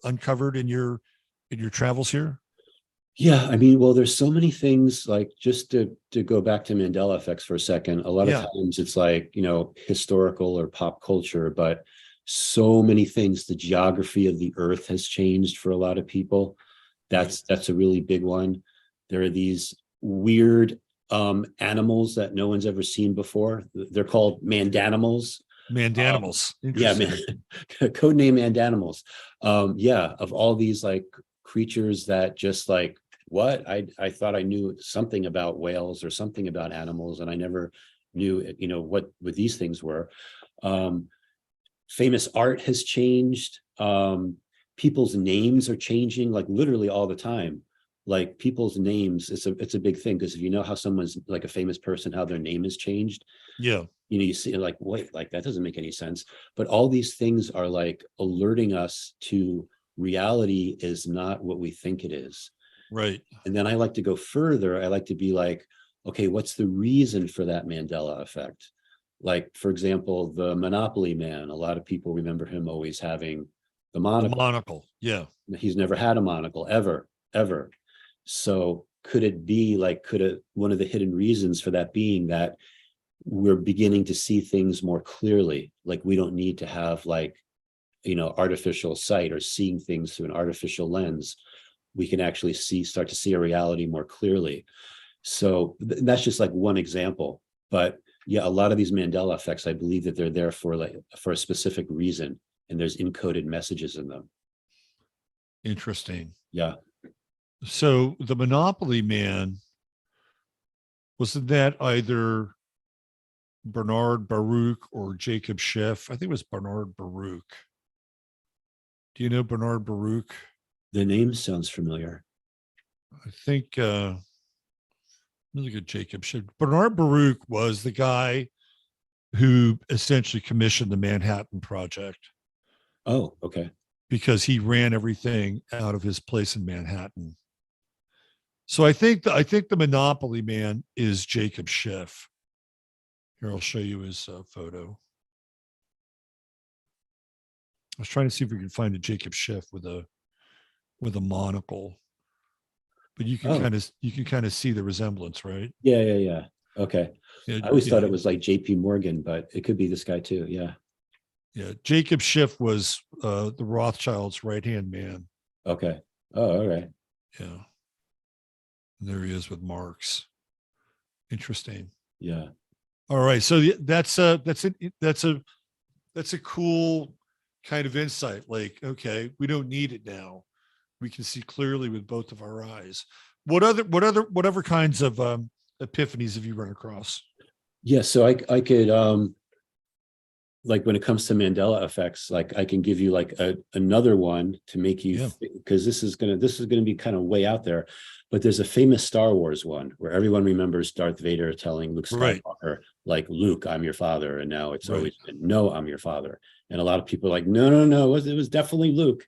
uncovered in your travels here? Yeah, I mean, well, there's so many things, like, just to go back to Mandela effects for a second. A lot of times it's like, historical or pop culture, but so many things. The geography of the earth has changed for a lot of people. That's a really big one. There are these weird animals that no one's ever seen before. They're called mandanimals. Mandanimals. Yeah, code name mandanimals. Of all these like creatures that just like, what? I thought I knew something about whales or something about animals, and I never knew what these things were. Famous art has changed. People's names are changing, like, literally all the time. Like, people's names, it's a big thing, because if you know how someone's like a famous person, how their name has changed. You see, like, wait, like, that doesn't make any sense. But all these things are like alerting us to reality is not what we think it is. Right. And then I like to go further. I like to be like, okay, what's the reason for that Mandela effect? Like, for example, the Monopoly man, a lot of people remember him always having the monocle. The monocle. Yeah. He's never had a monocle ever. So could it be like, one of the hidden reasons for that being that we're beginning to see things more clearly? Like, we don't need to have like, artificial sight or seeing things through an artificial lens. We can actually start to see a reality more clearly. So that's just like one example. But yeah, a lot of these Mandela effects, I believe that they're there for a specific reason, and there's encoded messages in them. Interesting. Yeah. So the Monopoly man, wasn't that either Bernard Baruch or Jacob Schiff? I think it was Bernard Baruch. Do you know Bernard Baruch? The name sounds familiar. I think look at Jacob Schiff. Bernard Baruch was the guy who essentially commissioned the Manhattan Project. Oh, okay. Because he ran everything out of his place in Manhattan. So I think the Monopoly man is Jacob Schiff. Here, I'll show you his photo. I was trying to see if we can find a Jacob Schiff with a monocle, but you can kind of see the resemblance, right? Yeah. Okay. Yeah, I always thought it was like J.P. Morgan, but it could be this guy too. Yeah. Yeah. Jacob Schiff was the Rothschilds' right-hand man. Okay. Oh, all right. Yeah. And there he is with Marx. Interesting. Yeah. All right. So that's a cool kind of insight. Like, okay, we don't need it now. We can see clearly with both of our eyes. Whatever kinds of epiphanies have you run across? Yeah. So I could like, when it comes to Mandela effects, like, I can give you like another one to make you, because this is gonna be kind of way out there, but there's a famous Star Wars one where everyone remembers Darth Vader telling Luke Skywalker, like, Luke, I'm your father, and now it's always been, no, I'm your father. And a lot of people are like, no, it was definitely Luke.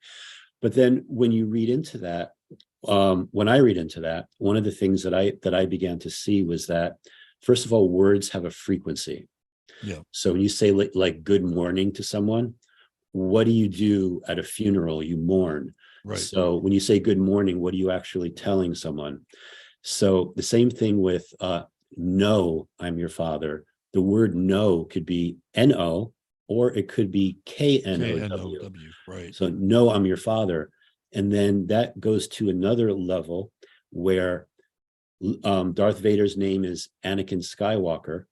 But then when you read into that, when I read into that, one of the things that I began to see was that, first of all, words have a frequency. Yeah. So when you say like good morning to someone, what do you do at a funeral? You mourn. Right. So when you say good morning, what are you actually telling someone? So the same thing with no, I'm your father. The word no could be N-O, or it could be K-N-O-W. Right. So no, I'm your father. And then that goes to another level where Darth Vader's name is Anakin Skywalker.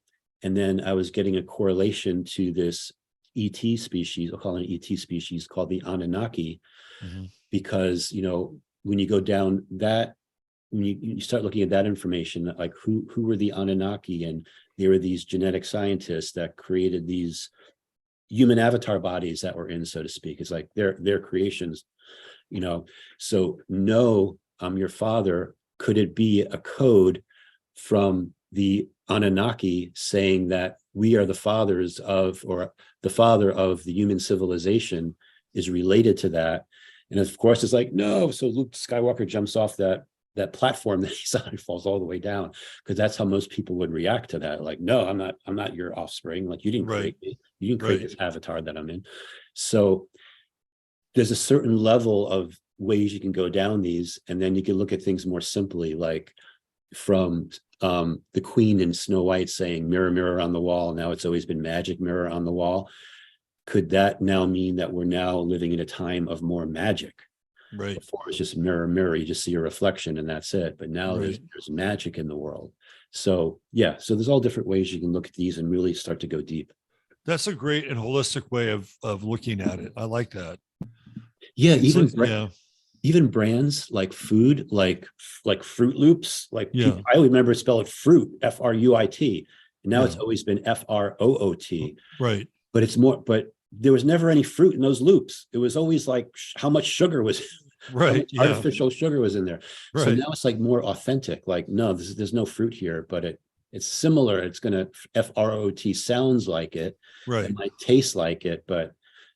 And then I was getting a correlation to this ET species, I'll call it an ET species called the Anunnaki, because, when you go down that, when you start looking at that information, like who were the Anunnaki, and they were these genetic scientists that created these human avatar bodies that we're in, so to speak. It's like their creations, so no, I'm your father. Could it be a code from the Anunnaki saying that we are the fathers of, or the father of the human civilization is related to that? And of course, it's like, no. So Luke Skywalker jumps off that platform that he's on and falls all the way down, because that's how most people would react to that. Like, no, I'm not your offspring. Like, you didn't create me. You didn't create this avatar that I'm in. So there's a certain level of ways you can go down these, and then you can look at things more simply, like from the Queen in Snow White saying, mirror, mirror on the wall. Now it's always been magic, mirror on the wall. Could that now mean that we're now living in a time of more magic? Right. Before it's just mirror, mirror, you just see a reflection and that's it. But now there's magic in the world. So yeah, so there's all different ways you can look at these and really start to go deep. That's a great and holistic way of looking at it. I like that. Yeah, It's even brands like food, like Fruit Loops, like I remember spell it fruit, Fruit, and now it's always been Froot. Right. But it's more, but there was never any fruit in those loops. It was always like how much sugar was artificial sugar was in there. So now it's like more authentic. Like, no, there's no fruit here, but it's similar. It's gonna Froot sounds like it. Right. It might taste like it, but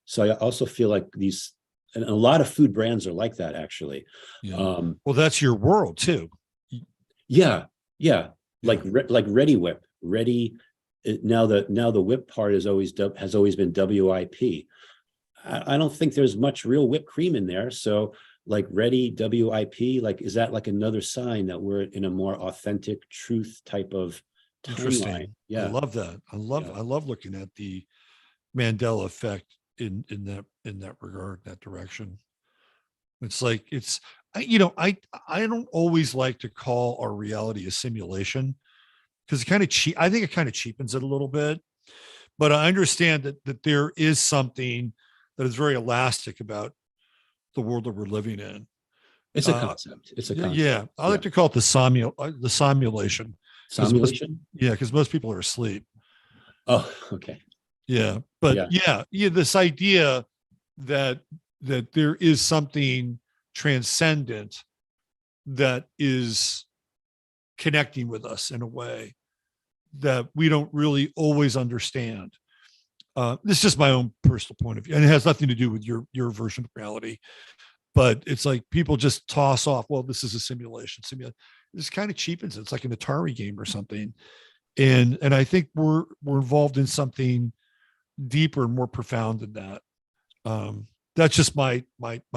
so I also feel like these, and a lot of food brands are like that, actually. Yeah. Well, that's your world too. Yeah. Like Ready Whip. Ready. Now the whip part has always been WIP. I don't think there's much real whipped cream in there. So like Ready WIP, like, is that like another sign that we're in a more authentic truth type of timeline? Interesting. Yeah. I love that. I love looking at the Mandela effect in that regard, that direction. It's like, I don't always like to call our reality a simulation, because I think it kind of cheapens it a little bit. But I understand that there is something that is very elastic about the world that we're living in. It's a concept. It's a concept. Yeah. I like to call it the simulation. Simulation? Because most people are asleep. Oh, okay. Yeah. But this idea that there is something transcendent that is connecting with us in a way that we don't really always understand. This is just my own personal point of view, and it has nothing to do with your version of reality. But it's like people just toss off, well, this is a simulation. This kind of cheapens it. It's like an Atari game or something. And I think we're involved in something deeper and more profound than that. That's just my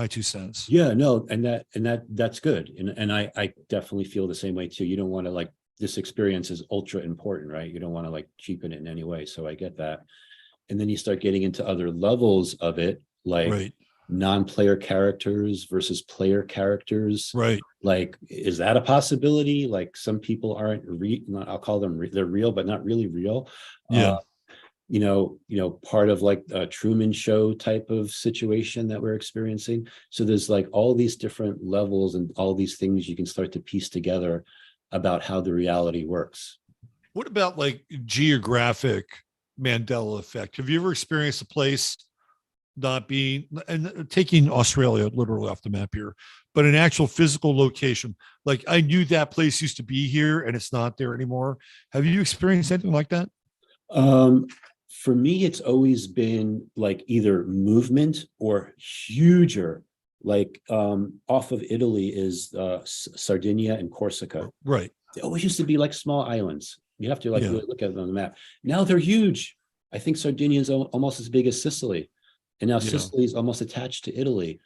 2 cents. Yeah, no, and that's good. And I definitely feel the same way too. You don't want to, like, this experience is ultra important, right? You don't want to like cheapen it in any way. So I get that. And then you start getting into other levels of it, like non-player characters versus player characters. Right. Like, is that a possibility? Like, some people aren't I'll call them they're real, but not really real. Yeah. Part of like a Truman Show type of situation that we're experiencing. So there's like all these different levels and all these things you can start to piece together about how the reality works. What about like geographic Mandela effect? Have you ever experienced a place not being, and taking Australia literally off the map here, but an actual physical location? Like, I knew that place used to be here and it's not there anymore. Have you experienced anything like that? For me, it's always been like either movement or huger. Like off of Italy is Sardinia and Corsica. Right. They always used to be like small islands. You have to like really look at them on the map. Now they're huge. I think Sardinia is almost as big as Sicily. And now Sicily is almost attached to Italy.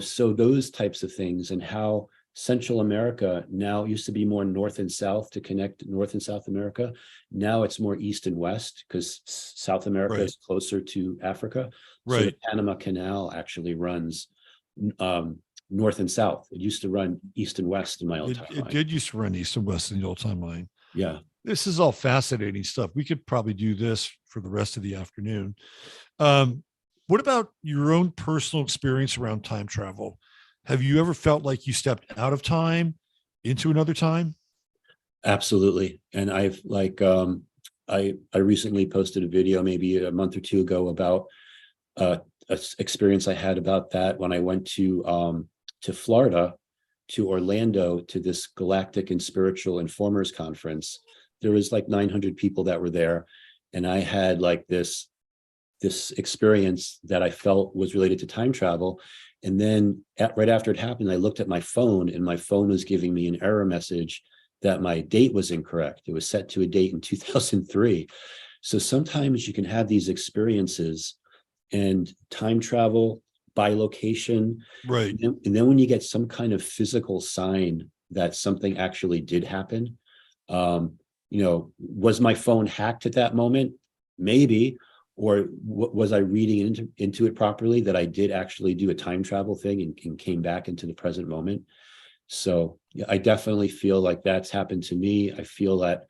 So those types of things, and how Central America now used to be more north and south to connect North and South America. Now it's more east and west because South America is closer to Africa. So the Panama Canal actually runs north and south. It used to run east and west in my old It timeline. did used to run east and west in the old timeline. Yeah. This is all fascinating stuff. We could probably do this for the rest of the afternoon. What about your own personal experience around time travel? Have you ever felt like you stepped out of time into another time? Absolutely. And I've like I recently posted a video maybe a month or two ago about a experience I had about that when I went to Florida, to Orlando, to this Galactic and Spiritual Informers Conference. There was like 900 people that were there, and I had like this experience that I felt was related to time travel. And then right after it happened, I looked at my phone, and my phone was giving me an error message that my date was incorrect. It was set to a date in 2003. So sometimes you can have these experiences and time travel by location. Right. And then when you get some kind of physical sign that something actually did happen, was my phone hacked at that moment? Maybe. Or was I reading into it properly, that I did actually do a time travel thing and came back into the present moment? So yeah, I definitely feel like that's happened to me. I feel that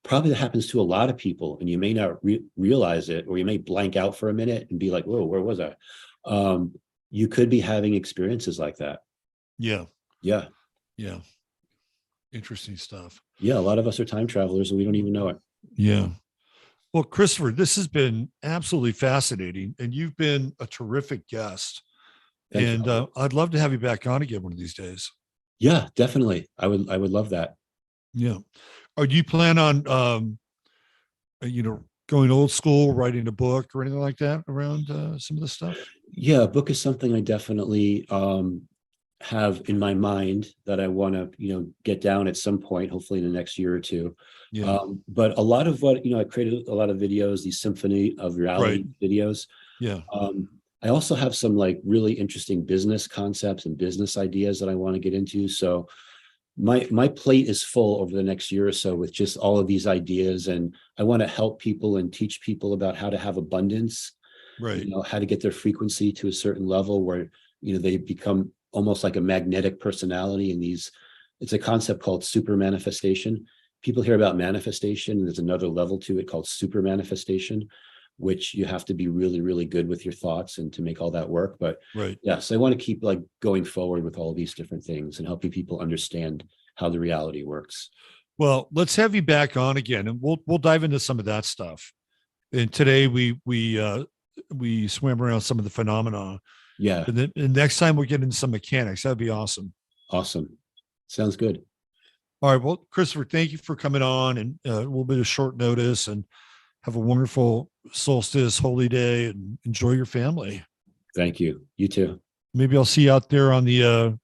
probably that happens to a lot of people, and you may not realize it, or you may blank out for a minute and be like, whoa, where was I? You could be having experiences like that. Yeah. Yeah. Yeah. Interesting stuff. Yeah. A lot of us are time travelers and we don't even know it. Yeah. Well, Christopher, this has been absolutely fascinating, and you've been a terrific guest. Thank and you. I'd love to have you back on again one of these days. Yeah, definitely. I would love that. Yeah. Or do you plan on, going old school, writing a book or anything like that around some of this stuff? Yeah, a book is something I definitely have in my mind that I want to, get down at some point, hopefully in the next year or two. Yeah. But a lot of what, I created a lot of videos, these symphony of reality videos. Yeah. I also have some like really interesting business concepts and business ideas that I want to get into. So my plate is full over the next year or so with just all of these ideas, and I want to help people and teach people about how to have abundance, Right. how to get their frequency to a certain level where they become almost like a magnetic personality. And it's a concept called super manifestation. People hear about manifestation, and there's another level to it called super manifestation, which you have to be really, really good with your thoughts and to make all that work. But Right. yes, I want to keep like going forward with all these different things and helping people understand how the reality works. Well, let's have you back on again, and we'll dive into some of that stuff. And today we swam around some of the phenomena. Yeah. And then next time we'll get into some mechanics. That'd be awesome. Awesome. Sounds good. All right. Well, Christopher, thank you for coming on, and a little bit of short notice, and have a wonderful solstice, holy day, and enjoy your family. Thank you. You too. Maybe I'll see you out there on the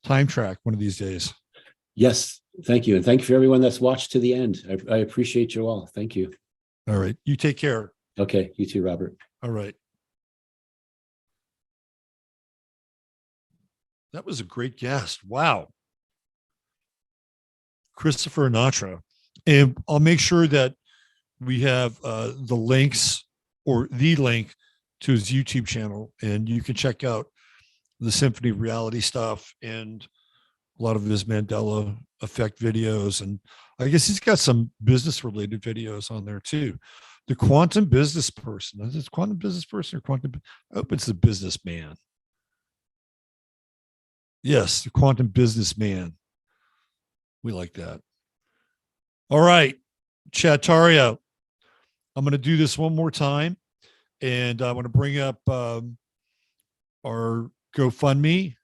time track one of these days. Yes. Thank you. And thank you for everyone that's watched to the end. I appreciate you all. Thank you. All right. You take care. Okay. You too, Robert. All right. That was a great guest. Wow. Christopher Anatra. And I'll make sure that we have the links, or the link to his YouTube channel, and you can check out the Symphony of Reality stuff and a lot of his Mandela Effect videos. And I guess he's got some business related videos on there too. The Quantum Business Person. Is it Quantum Business Person or Quantum? I hope it's the businessman. Yes, the Quantum Businessman. We like that. All right, Tartaria. I'm going to do this one more time, and I want to bring up our GoFundMe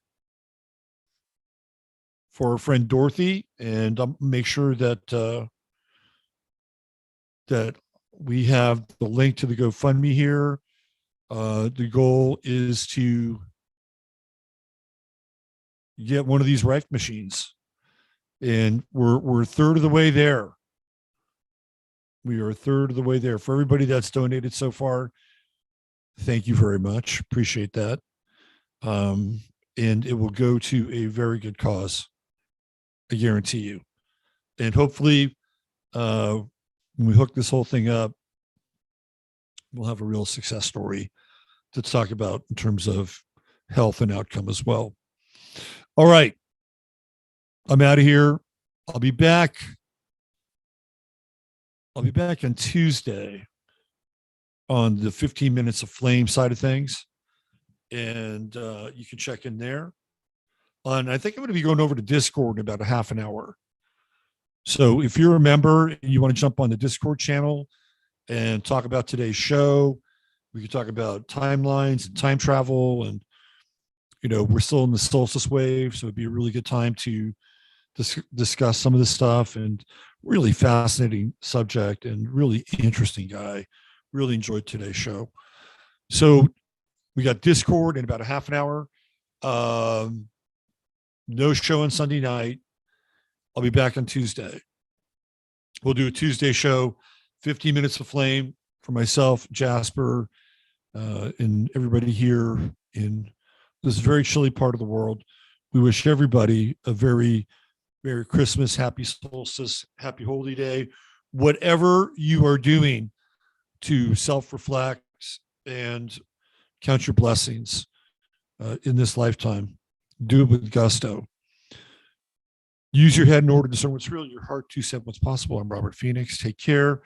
for our friend Dorothy, and I'll make sure that that we have the link to the GoFundMe here. The goal is to get one of these Rife machines, and we're a third of the way there. We are a third of the way there. For everybody that's donated so far, thank you very much. Appreciate that. And it will go to a very good cause. I guarantee you. And hopefully, when we hook this whole thing up, we'll have a real success story to talk about in terms of health and outcome as well. All right. I'm out of here. I'll be back. I'll be back on Tuesday on the 15 minutes of flame side of things. And you can check in there. I think I'm going to be going over to Discord in about a half an hour. So if you're a member and you want to jump on the Discord channel and talk about today's show, we can talk about timelines and time travel. And, we're still in the solstice wave. So it'd be a really good time to discuss some of this stuff, and really fascinating subject and really interesting guy. Really enjoyed today's show. So we got Discord in about a half an hour. No show on Sunday night. I'll be back on Tuesday. We'll do a Tuesday show, 15 minutes of flame for myself, Jasper, and everybody here in this very chilly part of the world. We wish everybody a very Merry Christmas, Happy Solstice, Happy Holy Day. Whatever you are doing to self-reflect and count your blessings in this lifetime, do it with gusto. Use your head in order to discern what's real, your heart to set what's possible. I'm Robert Phoenix. Take care.